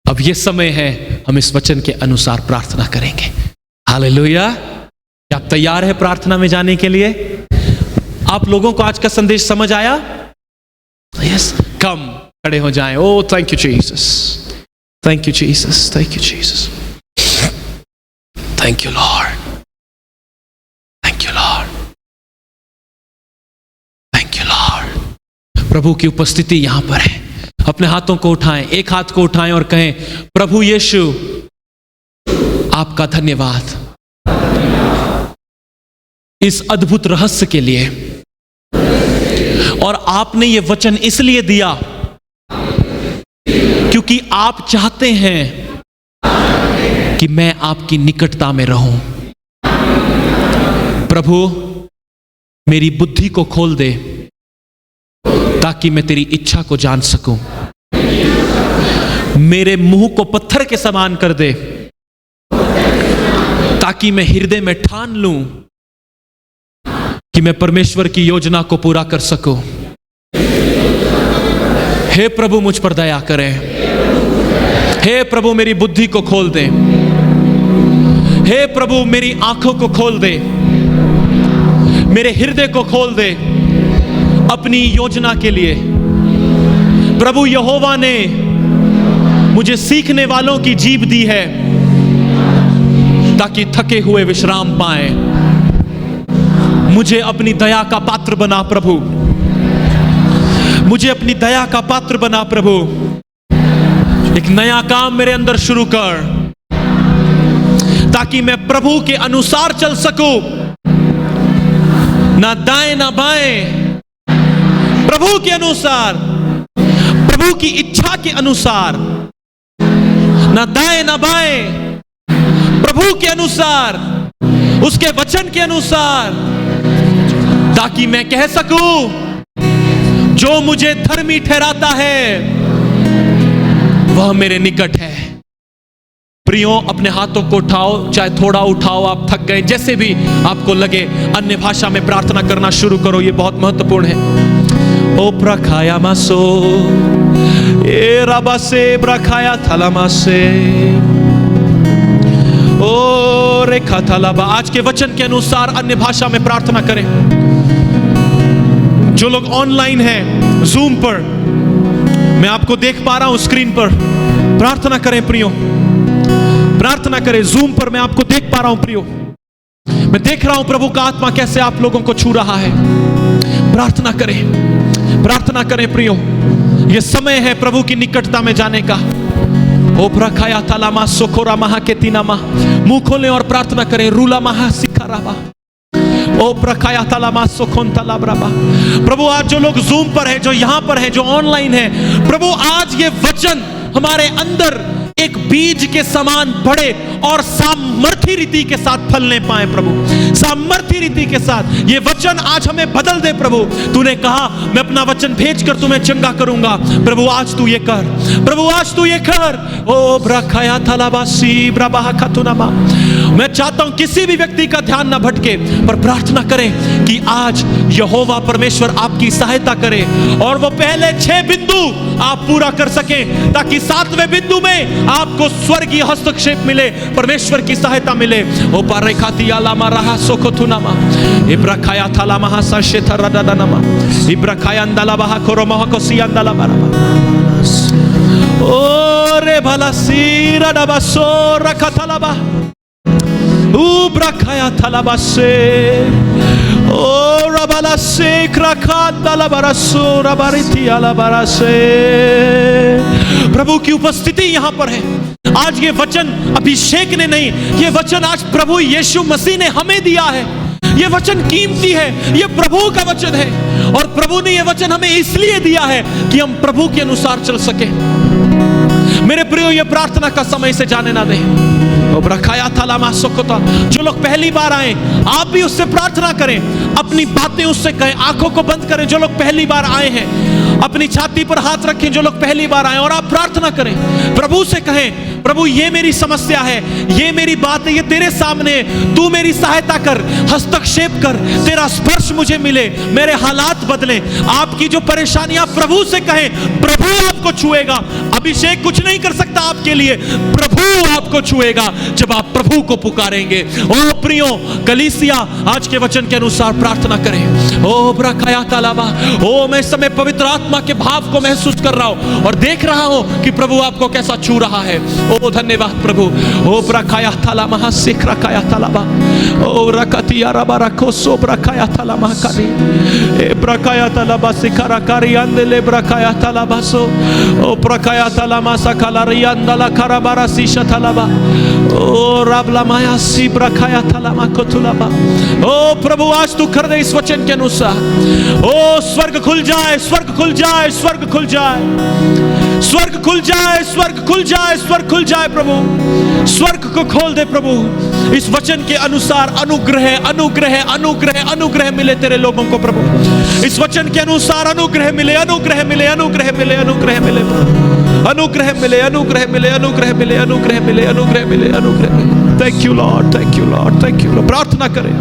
अब ये समय है हम इस वचन के अनुसार प्रार्थना करेंगे। हालेलुया। क्या आप तैयार है प्रार्थना में जाने के लिए? आप लोगों को आज का संदेश समझ आया? यस, कम खड़े हो जाएं। Oh, thank you Jesus, thank you Jesus, thank you Jesus, thank you lord, thank you lord, thank you lord. प्रभु की उपस्थिति यहां पर है। अपने हाथों को उठाएं, एक हाथ को उठाएं और कहें, प्रभु यीशु आपका धन्यवाद इस अद्भुत रहस्य के लिए, और आपने ये वचन इसलिए दिया क्योंकि आप चाहते हैं कि मैं आपकी निकटता में रहूं। प्रभु मेरी बुद्धि को खोल दे ताकि मैं तेरी इच्छा को जान सकूं। मेरे मुंह को पत्थर के समान कर दे ताकि मैं हृदय में ठान लूं कि मैं परमेश्वर की योजना को पूरा कर सकूं। हे प्रभु मुझ पर दया करें। हे प्रभु मेरी बुद्धि को खोल दे। हे प्रभु मेरी आंखों को खोल दे, मेरे हृदय को खोल दे अपनी योजना के लिए। प्रभु यहोवा ने मुझे सीखने वालों की जीभ दी है ताकि थके हुए विश्राम पाए। मुझे अपनी दया का पात्र बना प्रभु, मुझे अपनी दया का पात्र बना प्रभु। एक नया काम मेरे अंदर शुरू कर ताकि मैं प्रभु के अनुसार चल सकूं, ना दाएं ना बाएं, प्रभु के अनुसार, प्रभु की इच्छा के अनुसार, ना दाएं ना बाएं, प्रभु के अनुसार, उसके वचन के अनुसार, ताकि मैं कह सकूं जो मुझे धर्मी ठहराता है वह मेरे निकट है। प्रियो, अपने हाथों को उठाओ, चाहे थोड़ा उठाओ, आप थक गए, जैसे भी आपको लगे अन्य भाषा में प्रार्थना करना शुरू करो, ये बहुत महत्वपूर्ण है। ओ प्रखाया मासो ए रबा से प्रखाया थलामा से ओ रेखा थलाबा। आज के वचन के अनुसार अन्य भाषा में प्रार्थना करें। जो लोग ऑनलाइन हैं जूम पर, मैं आपको देख पा रहा हूं स्क्रीन पर, प्रार्थना करें प्रियो, प्रार्थना करें। जूम पर मैं आपको देख पा रहा हूं प्रियो, मैं देख रहा हूं प्रभु का आत्मा कैसे आप लोगों को छू रहा है। प्रार्थना करें, प्रार्थना करें प्रियो। यह समय है प्रभु की निकटता में जाने का। ओ प्रखाया तलामा सोकोरा महा के तीनामा, मुंह खोलें और प्रार्थना करें। रूला महा सिखाराबा ओ प्रखाया तलामा सोखोन तलाब्राबा। प्रभु आज जो लोग जूम पर हैं, जो यहां पर हैं, जो ऑनलाइन हैं, प्रभु आज ये वचन हमारे अंदर एक बीज के समान बढ़े और सामर्थ्य रीति के साथ फलने पाए। प्रभु सामर्थ्य रीति के साथ ये वचन आज हमें बदल दे। प्रभु तूने कहा मैं अपना वचन भेजकर तुम्हें चंगा करूंगा। प्रभु आज तू ये कर, प्रभु आज तू ये कर। ओ ब्रखाया थलाबासी ब्रबाह खतुनामा। मैं चाहता हूं किसी भी व्यक्ति का ध्यान ना भटके, पर प्रार्थना करें कि आज यहोवा परमेश्वर आपकी सहायता करे और वो पहले 6 बिंदु आप पूरा कर सकें, ताकि 7वें बिंदु में आपको स्वर्गीय हस्तक्षेप मिले, परमेश्वर की सहायता मिले। ओ पारेखाती आलामा रहा सोखोथुनामा इब्रखाया थालामा साशेथा रदादानामा इब्रखाया अंदलाबा कोरोमह कोसियांदला बाराबा। ओ रे भला सीरा डबासो रखथलाबा उब्रखाया थलाबा से ओ रबाला से क्रखादला बारासो रबारिथी आला बारासे। प्रभु की उपस्थिति यहां पर है। आज ये वचन अभिषेक ने नहीं, ये वचन आज प्रभु यीशु मसीह ने हमें दिया है। ये वचन कीमती है, ये प्रभु का वचन है, और प्रभु ने ये वचन हमें इसलिए दिया है कि हम प्रभु के अनुसार चल सके। मेरे प्रियो, ये प्रार्थना का समय से जाने ना दें। जो लोग पहली बार आए आप भी उससे प्रार्थना करें, अपनी बातें उससे कहें, आंखों को बंद करें। जो लोग पहली बार आए हैं अपनी छाती पर हाथ रखें, जो लोग पहली बार आए, और आप प्रार्थना करें, प्रभु से कहें, प्रभु ये मेरी समस्या है, ये मेरी बात है, ये तेरे सामने, तू मेरी सहायता कर, हस्तक्षेप कर, तेरा स्पर्श मुझे मिले, मेरे हालात बदले। आपकी जो परेशानियां प्रभु से कहें, प्रभु आपको छुएगा। अभिषेक कुछ नहीं कर सकता आपके लिए, प्रभु आपको छुएगा जब आप प्रभु को पुकारेंगे। ओ प्रियो कलीसिया, आज के वचन के अनुसार प्रार्थना करें। ओ ब्रकाया तालाबा, ओ मैं इस समय पवित्र आत्मा के भाव को महसूस कर रहा हूं और देख रहा हूं कि प्रभु आपको कैसा छू रहा है। ओ धन्यवाद प्रभु। ओ ब्रकाया ताला महासिक रकाया तालाबा, ओ रकतिया रबा रखोसो ब्रकाया ताला महाकानी, ए ब्रकाया तालाबा सिकारा कारी अंदले ब्रकाया तालाबा सो, ओ ब्रकाया तालामा सकला रियांदला कराबारा सीशा तालाबा, ओ राबला माया सी ब्रकाया तालामा कोतुलाबा। ओ प्रभु आज तू कर दे इस वचन के अनुसार। ओ स्वर्ग खुल जाए, स्वर्ग खुल जाए, स्वर्ग खुल जाए, स्वर्ग खुल जाए, स्वर्ग खुल जाए, स्वर्ग खुल जाए प्रभु। स्वर्ग को खोल दे प्रभु। इस वचन के अनुसार अनुग्रह अनुग्रह अनुग्रह अनुग्रह मिले तेरे लोगों को प्रभु। इस वचन के अनुसार अनुग्रह मिले, अनुग्रह मिले, अनुग्रह मिले, अनुग्रह मिले, अनुग्रह मिले, अनुग्रह मिले, अनुग्रह मिले, अनुग्रह मिले, अनुग्रह मिले, अनुग्रह मिले। Thank you lord, thank you lord, thank you Lord. प्रार्थना करें।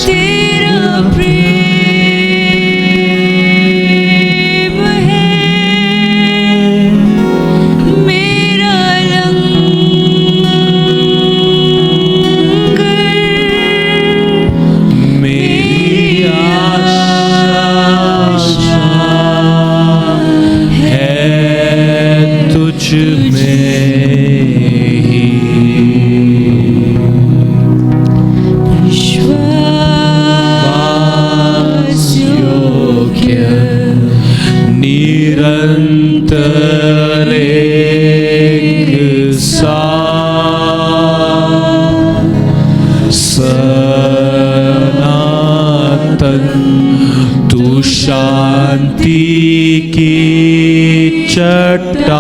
तेरा प्रेम है मेरा लंगर, मेरी आशा है तुझ में।
निरंतर एक सनातन तू शांति की चट्टान,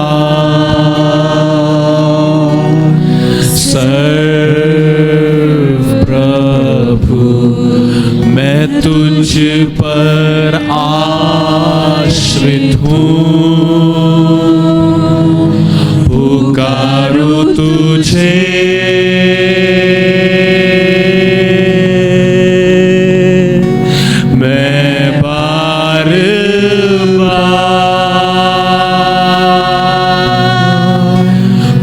सर्व प्रभु मैं तुझ पर आश्रित हूँ, पुकारूं तुझे मैं बार बार,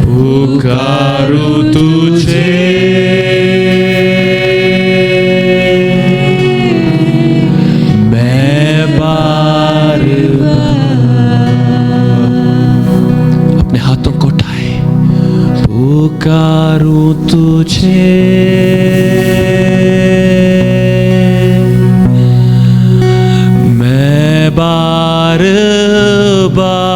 पुकारूं तुझे मैं तुझे, मैं बार बार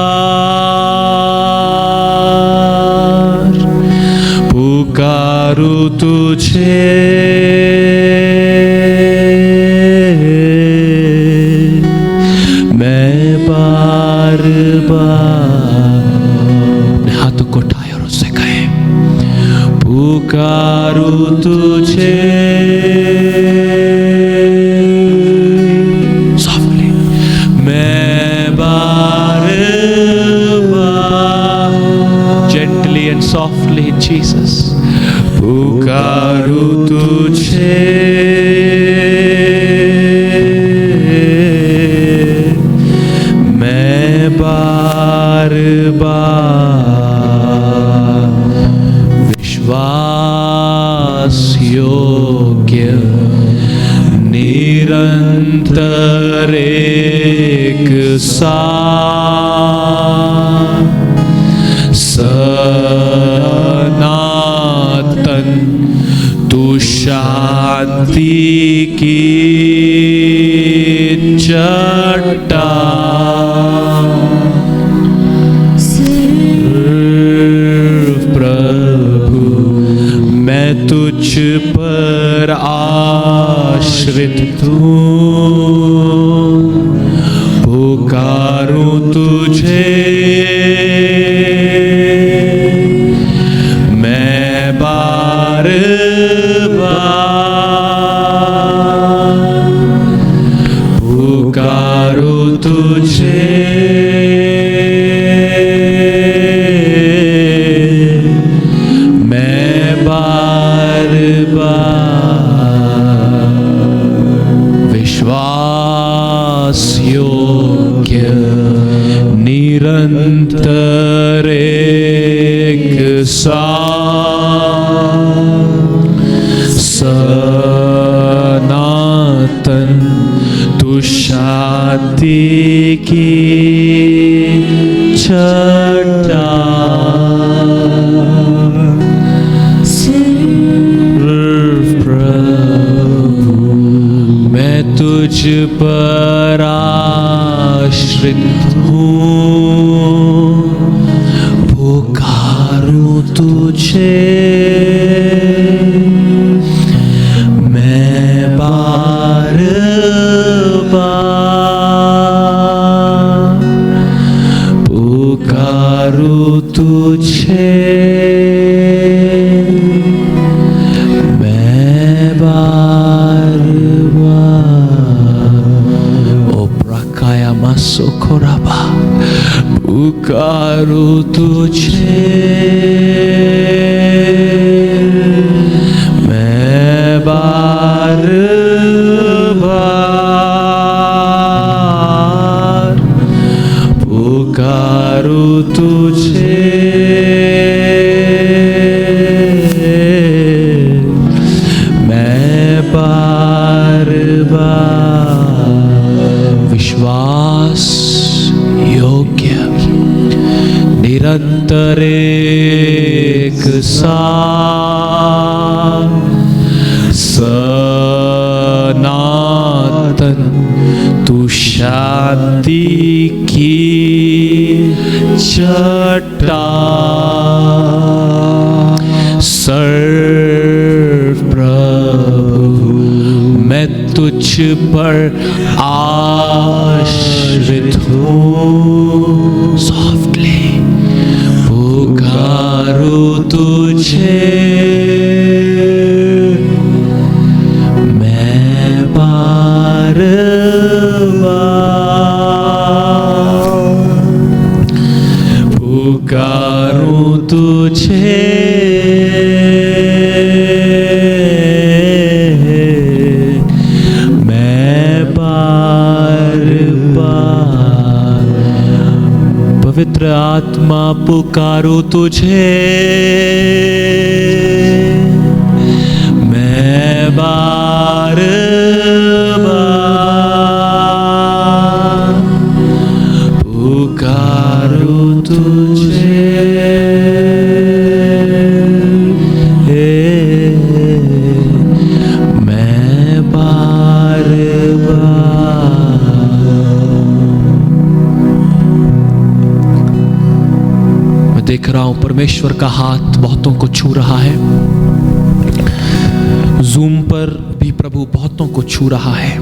पुकारूं तुझे, मैं बार बार। अपने हाथों को उठाए और उससे कहे, पुकारूं तुझे, सॉफ्टली, मैं बार बार, जेंटली एंड सॉफ्टली जीसस, पुकारूं तुझे, मैं बार बार विश्वास योग्य निरंतर एक साथ सनातन तू शांति की चट्टान, प्रभु मैं तुझ पर आश्रित हूँ, पुकारूं तुझे, मैं बार बार पुकारूं तुझे, मैं बार बार विश्वास योग्य निरंतर एक साथ सनातन तू शांति की चट्टान, प्रभु मैं तुझ पर आश्रित हूँ, पुकारूं तुझे, मैं बार बार पुकारूं तुझे, मैं बार बार। ओ प्रकाया मासो खोराबा, पुकारूं तुझे, मैं बार बार पुकारूं तुझे, मैं बार बार विश्वास योग्य निरंतर एक साथ सनातन तू शांति की चट्टान, सर्व प्रभु मैं तुझ पर आश्रित हूँ, सॉफ्टली पुकारूं तुझे, मैं बार बार पुकारूं तुझे, पवित्र आत्मा पुकारूं तुझे, मैं बार बार पुकारूं तुझे, परमेश्वर का हाथ बहुतों को छू रहा है। जूम पर भी प्रभु बहुतों को छू रहा है।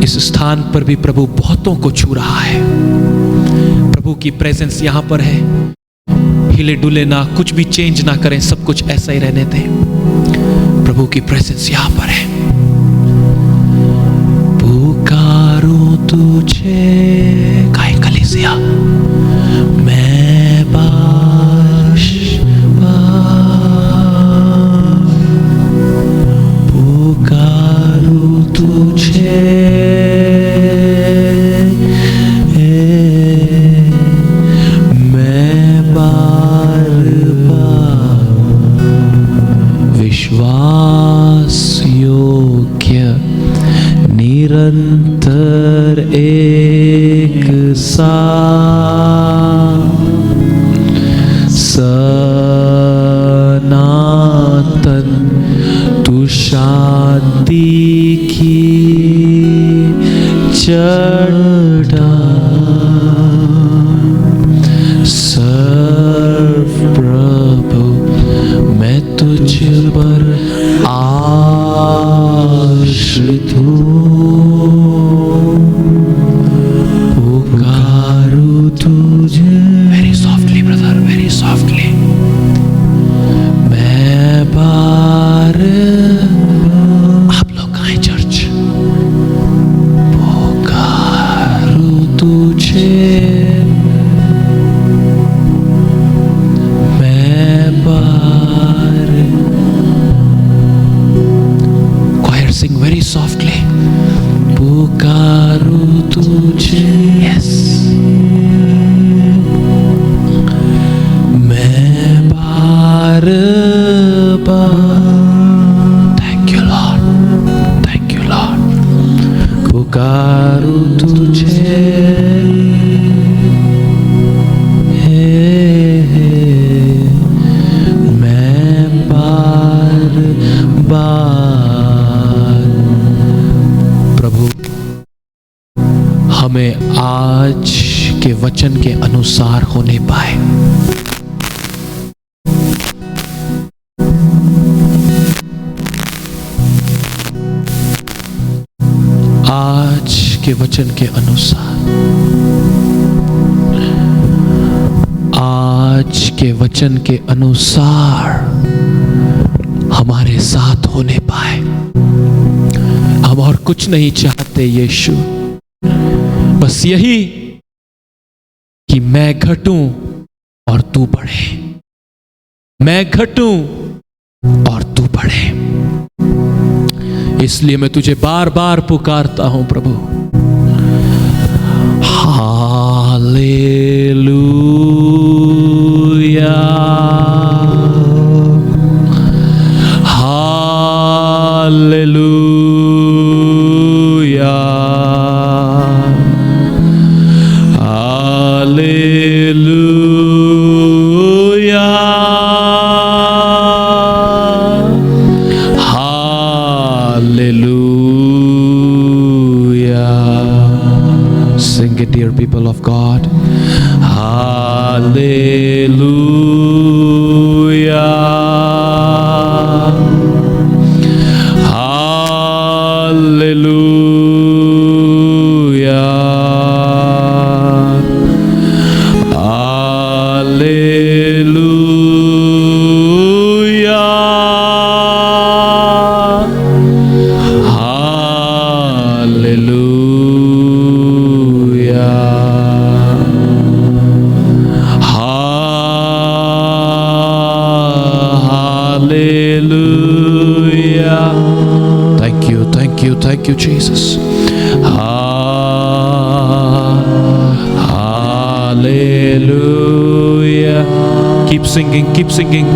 इस स्थान पर भी प्रभु बहुतों को छू रहा है। प्रभु की प्रेजेंस यहां पर है। हिले डुले ना, कुछ भी चेंज ना करें, सब कुछ ऐसा ही रहने दें। प्रभु की प्रेजेंस यहां पर है। पुकारूं तुझे, काय कलीसिया, मैं पुकारूं तुझे, मैं बार बार विश्वास योग्य निरंतर एक सनातन तू शांति की चट्टान, सर्व प्रभु मैं तुझ पर आश्रित हूँ। पुकारूं तुझे, very softly brother, very softly, मैं बार, आप लोग आए चर्च, पुकारूं तुझे, मैं बार, choir sing very softly, पुकारूं तुझे, yes, मैं बार बार, thank you Lord, thank you Lord, पुकारूं तुझे, मैं बार बार। प्रभु हमें आज के वचन के अनुसार होने पाए। आज के वचन के अनुसार, आज के वचन के अनुसार हमारे साथ होने पाए। हम और कुछ नहीं चाहते यीशु, बस यही कि मैं घटूं और तू बढ़े, मैं घटूं और तू बढ़े। इसलिए मैं तुझे बार बार पुकारता हूं प्रभु। Hallelujah, hallelujah, hallelujah, hallelujah. Sing it, dear people of God. Hallelujah, hallelujah, hallelujah. Thank you, thank you, thank you, Jesus. Hallelujah. Keep singing, keep singing.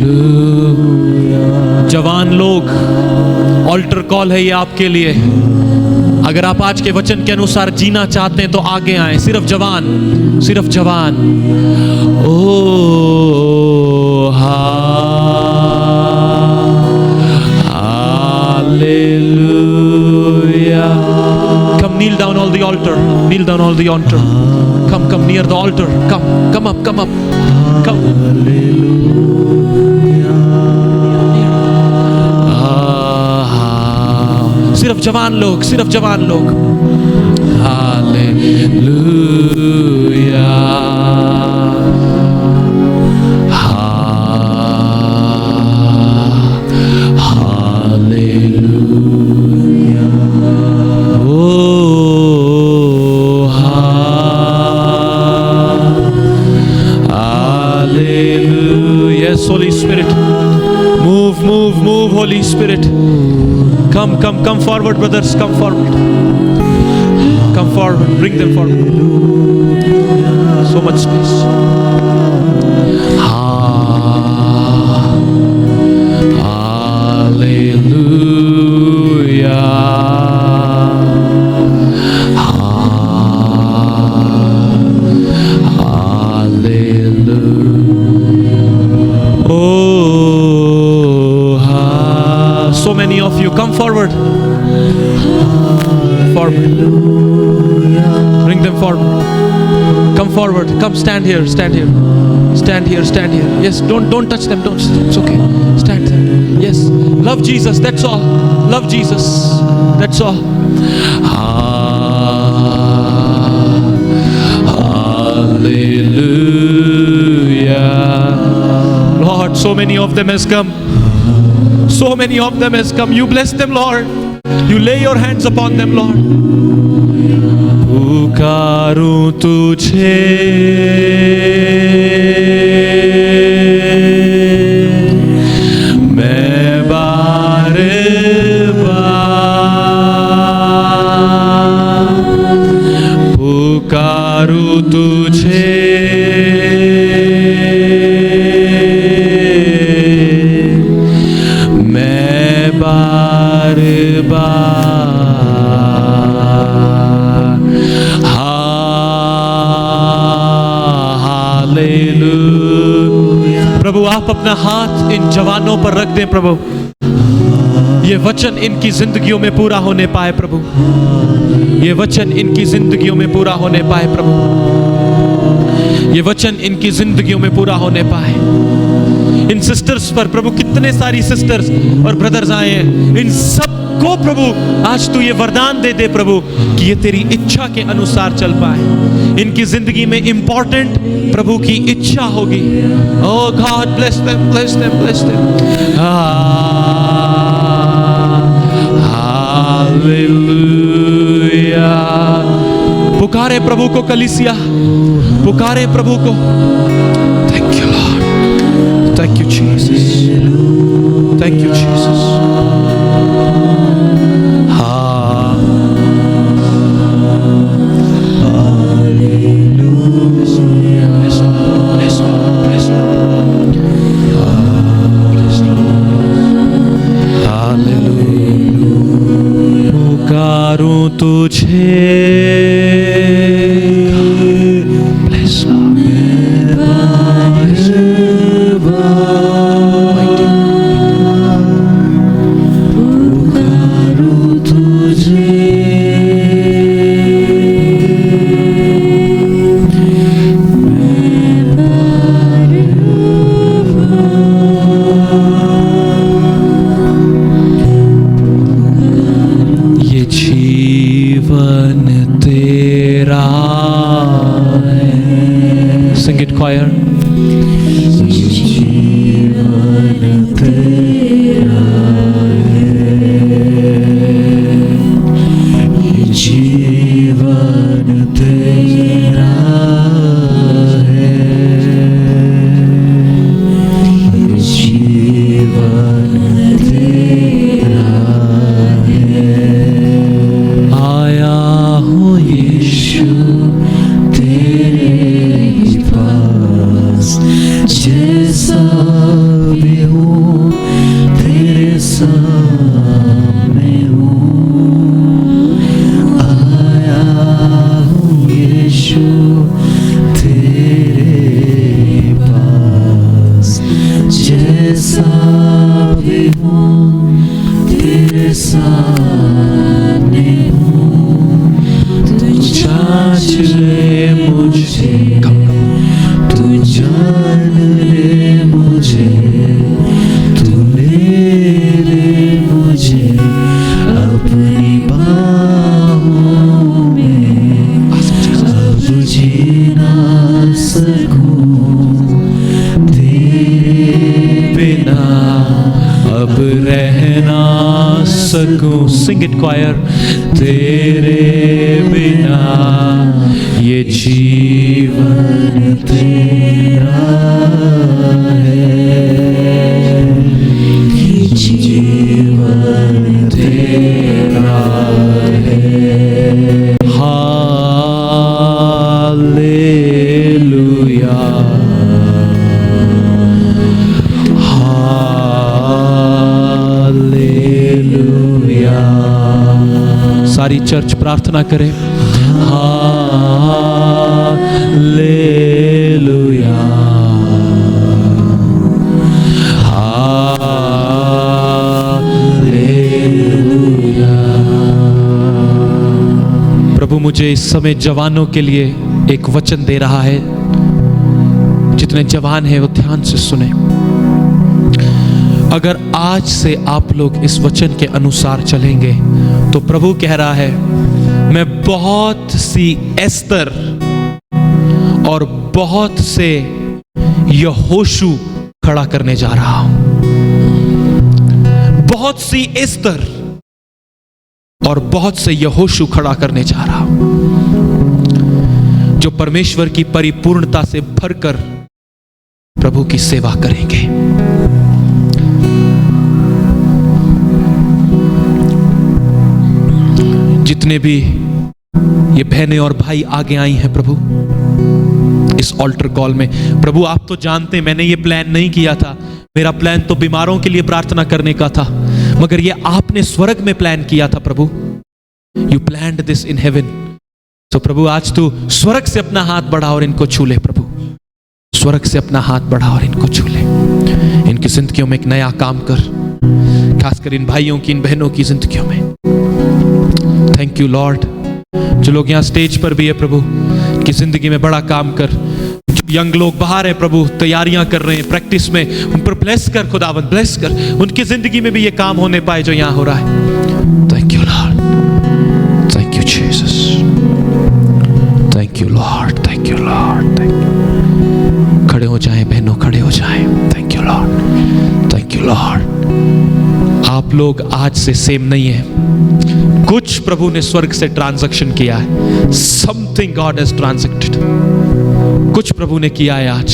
Hallelujah. जवान लोग, ऑल्टर कॉल है ये आपके लिए। अगर आप आज के वचन के अनुसार जीना चाहते हैं तो आगे आए। सिर्फ जवान, सिर्फ जवान। ओ hallelujah, Come, kneel down all the altar. Kneel down all the altar. Come near the altar. Come up. Come. सिर्फ जवान लोग. Hallelujah. Hallelujah. Hallelujah. Yes, Holy Spirit. Move, Holy Spirit. Come forward, brothers. Come forward. Bring them forward. So much space. Hallelujah. So many of you, come forward. Bring them forward. Come forward. Come stand here. Yes, don't touch them. Don't. It's okay. Stand there. Yes. Love Jesus. That's all. Love Jesus. That's all. Hallelujah. Lord, so many of them has come. You bless them, Lord. You lay your hands upon them, Lord. पुकारूं तुझे, मैं बार बार पुकारूं तुझे, बार बार. Hallelujah. प्रभु आप अपना हाथ इन जवानों पर रख दें प्रभु. ये वचन इनकी जिंदगियों में पूरा होने पाए प्रभु. ये वचन इनकी जिंदगियों में पूरा होने पाए प्रभु. ये वचन इनकी जिंदगियों में पूरा होने पाए. इन सिस्टर्स पर प्रभु, कितने सारी सिस्टर्स और ब्रदर्स आए हैं, इन सब को प्रभु आज तू ये वरदान दे दे प्रभु कि ये तेरी इच्छा के अनुसार चल पाए. इनकी जिंदगी में इंपॉर्टेंट प्रभु की इच्छा होगी. ओह गॉड, ब्लेस देम. हालेलुया. पुकारे प्रभु को कलीसिया, पुकारे प्रभु को. Thank you Lord. Thank you, Jesus. Thank you, Jesus. Hallelujah. Bless Lord. Hallelujah. पुकारूं तुझे, bless Lord. Sing it, choir.
तुझे, तू जान ले मुझे, तू ले ले मुझे अपनी बाहों में, अब जी ना सकूं तेरे
बिना अब रह ना सकूं, सिंग इट क्वायर, तेरे बिना ये जीवन
तेरा है, जीवन तेरा है।
Hallelujah, hallelujah. सारी चर्च प्रार्थना करें, हालेलुया, हालेलुया। प्रभु मुझे इस समय जवानों के लिए एक वचन दे रहा है। जितने जवान हैं वो ध्यान से सुने। अगर आज से आप लोग इस वचन के अनुसार चलेंगे तो प्रभु कह रहा है, मैं बहुत सी एस्तर और बहुत से यहोशू खड़ा करने जा रहा हूं। बहुत सी एस्तर और बहुत से यहोशू खड़ा करने जा रहा हूं, जो परमेश्वर की परिपूर्णता से भरकर प्रभु की सेवा करेंगे। जितने भी ये बहनें और भाई आगे आई हैं प्रभु इस ऑल्टर कॉल में, प्रभु आप तो जानते हैं मैंने ये प्लान नहीं किया था। मेरा प्लान तो बीमारों के लिए प्रार्थना करने का था, मगर ये आपने स्वर्ग में प्लान किया था प्रभु। You planned this in heaven. तो प्रभु आज तू स्वर्ग से अपना हाथ बढ़ा और इनको छू ले प्रभु। स्वर्ग से अपना हाथ बढ़ा और इनको छू ले। इनकी जिंदगियों में एक नया काम कर, खासकर इन भाइयों की, इन बहनों की जिंदगियों में। Thank you Lord. जो लोग यहाँ स्टेज पर भी है प्रभु, की जिंदगी में बड़ा काम कर। जो यंग लोग बाहर है प्रभु, तैयारियां कर रहे हैं प्रैक्टिस में, उन पर ब्लेस कर खुदावंद, ब्लेस कर। उनकी जिंदगी में भी ये काम होने पाए जो यहाँ हो रहा है। Thank you lord, thank you Jesus, thank you lord, thank you Lord. खड़े हो जाएं बहनों, खड़े हो जाएं। Thank you lord, thank you Lord. आप लोग आज से सेम नहीं है। कुछ प्रभु ने स्वर्ग से ट्रांजैक्शन किया है। Something God has transacted. कुछ प्रभु ने किया है आज।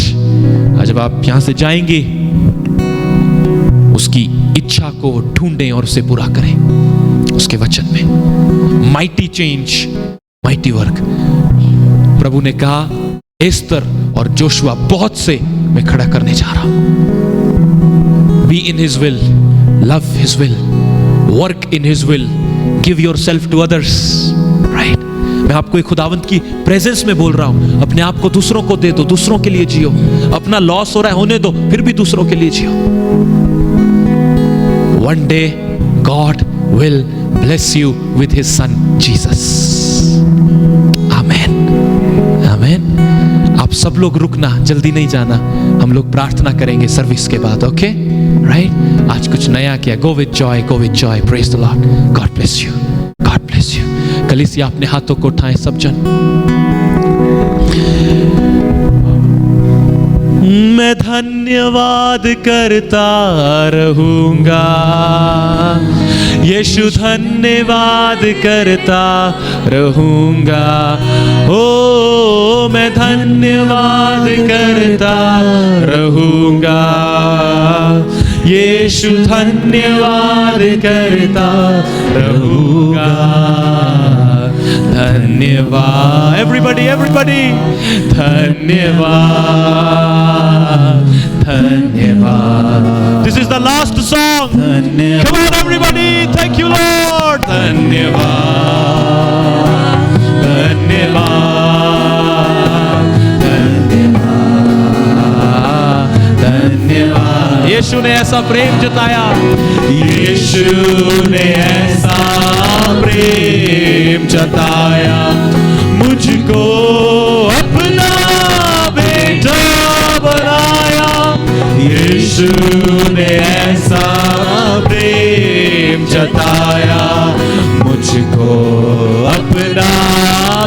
जब आप यहां से जाएंगे, उसकी इच्छा को ढूंढें और उसे पूरा करें उसके वचन में। Mighty change, mighty work. प्रभु ने कहा एस्तर और जोशुआ बहुत से मैं खड़ा करने जा रहा हूं। Be in his will, love his will, work in his will, give yourself to others. Right. मैं आपको एक खुदावंत की प्रेजेंस में बोल रहा हूं, अपने आप को दूसरों को दे दो, दूसरों के लिए जियो। अपना लॉस हो रहा है होने दो, फिर भी दूसरों के लिए जियो। One day God will bless you with his son Jesus. Amen, amen. आप सब लोग रुकना, जल्दी नहीं जाना। हम लोग प्रार्थना करेंगे सर्विस के बाद, ओके? राइट। आज कुछ नया किया। Go with Joy, go with Joy. Praise the Lord. God bless you, God bless you. कलीसिया अपने हाथों को उठाएं सब जन। मैं धन्यवाद करता रहूंगा, यीशु धन्यवाद करता रहूंगा। ओ मैं धन्यवाद करता रहूंगा, यीशु धन्यवाद करता रहूंगा। धन्यवाद एवरीबॉडी, एवरीबॉडी। धन्यवाद, धन्यवाद। This is the last song. धन्यवाद। Come on everybody, thank you Lord. धन्यवाद, धन्यवाद, धन्यवाद, धन्यवाद। यीशु ने ऐसा प्रेम जताया, यीशु ने ऐसा प्रेम जताया, मुझको अपना
यीशु ने ऐसा प्रेम जताया, मुझको अपना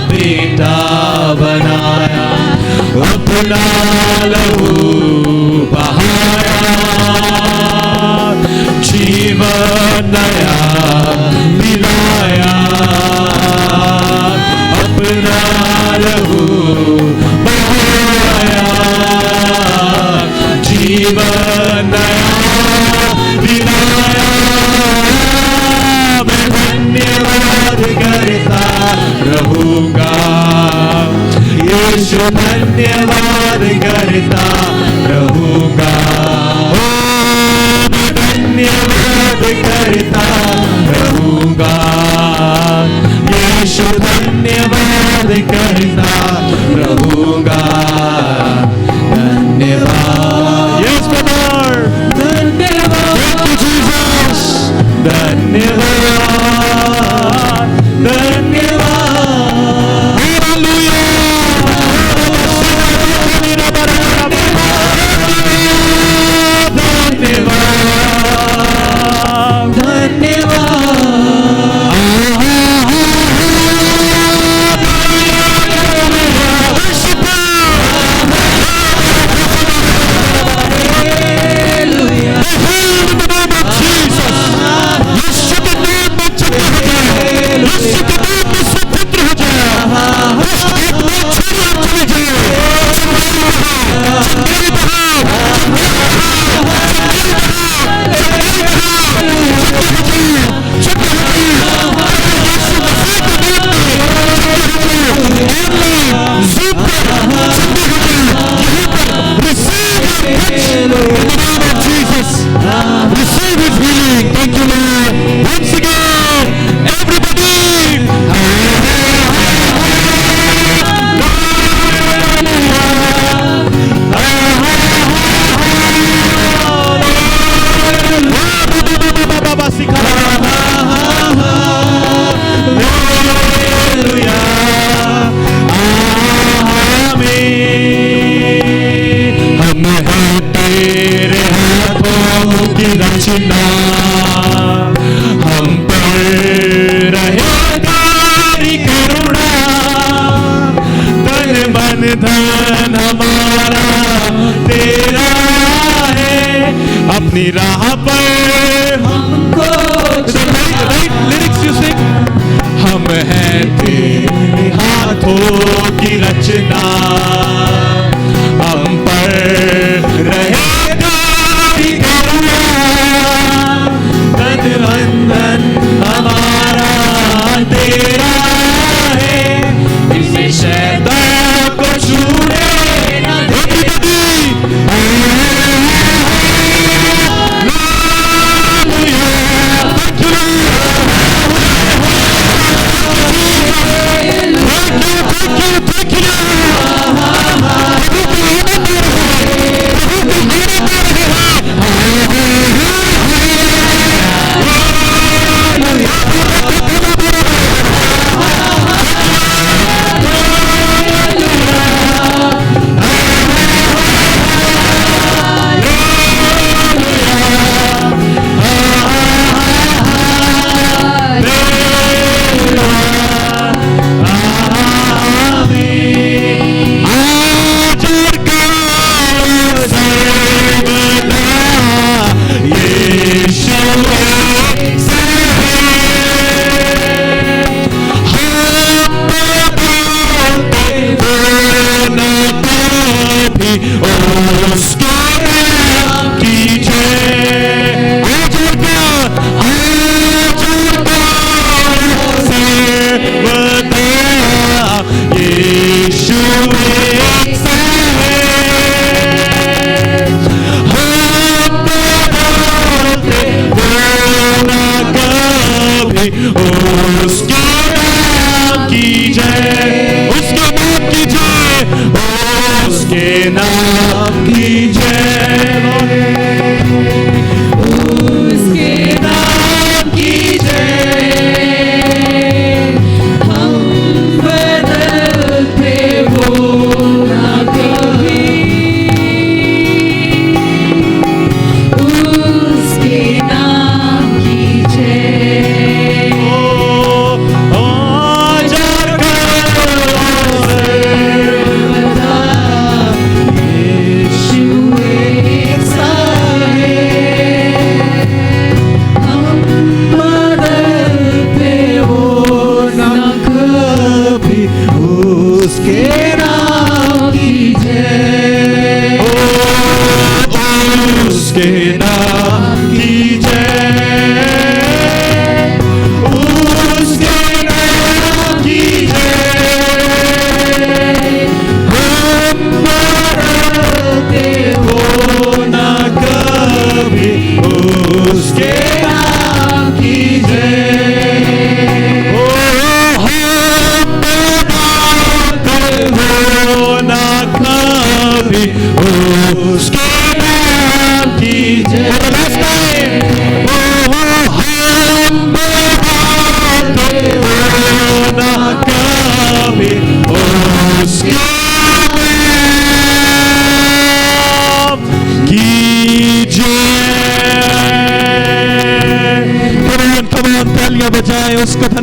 बेटा बनाया, अपना लहू बहाया, जीवन नया दिलाया, अपना लहू बहाया, जीवन नया दिलाया। मैं धन्यवाद करता रहूंगा, यीशु धन्यवाद करता रहूंगा, मैं धन्यवाद करता रहूंगा, यीशु धन्यवाद करता रहूंगा, धन्यवाद। यस लॉर्ड, धन्यवाद। थैंक यू जीसस, धन्यवाद, धन्यवाद। हालेलुया, धन्यवाद, receive his healing. Thank you, Lord. Once again, everybody. हम हैं तेरे हाथों की रचना, हम पर रहे तेरी करुणा, तन मन धन हमारा तेरा है, अपनी राह पर हमको लिरिक्स यू सिंग। हम हैं तेरे हाथों की रचना, हम पर रहेगा करुणा, तन बंधन हमारा तेरा है, इसे शैतान को छूने न दे।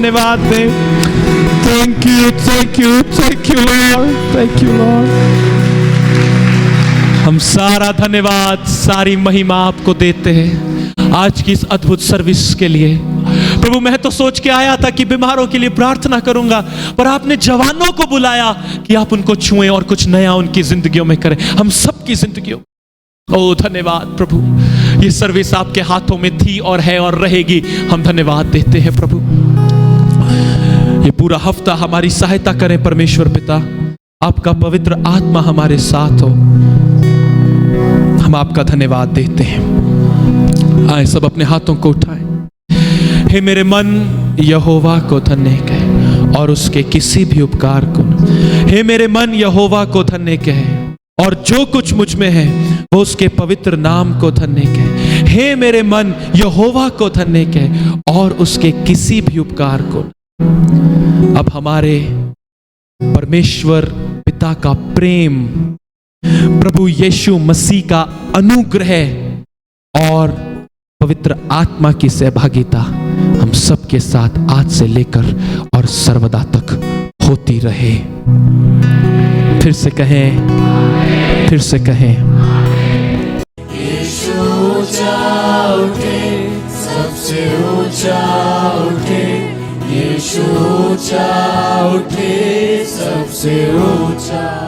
धन्यवाद दें। Thank you lord, thank you Lord. हम सारा धन्यवाद, सारी महिमा आपको देते हैं आज की इस अद्भुत सर्विस के लिए। प्रभु मैं तो सोच के आया था कि बीमारों के लिए प्रार्थना करूंगा, पर आपने जवानों को बुलाया कि आप उनको छुएं और कुछ नया उनकी जिंदगियों में करें, हम सबकी जिंदगियों। ओ धन्यवाद प्रभु, ये सर्विस आपके हाथों में थी और है और रहेगी। हम धन्यवाद देते हैं प्रभु। ये पूरा हफ्ता हमारी सहायता करें परमेश्वर पिता, आपका पवित्र आत्मा हमारे साथ हो। हम आपका धन्यवाद देते हैं। आए सब अपने हाथों को उठाएं। हे मेरे मन यहोवा को धन्य कहे और उसके किसी भी उपकार को। हे मेरे मन यहोवा को धन्य कहे और जो कुछ मुझ में है वो उसके पवित्र नाम को धन्य कहे। हे मेरे मन यहोवा को धन्य कहे और उसके किसी भी उपकार को। अब हमारे परमेश्वर पिता का प्रेम, प्रभु यीशु मसीह का अनुग्रह और पवित्र आत्मा की सहभागिता हम सबके साथ आज से लेकर और सर्वदा तक होती रहे। फिर से कहें, फिर से कहें।
यीशु ऊंचा उठे, सबसे ऊंचा उठे, यीशु ऊंचा उठे, सबसे ऊंचा।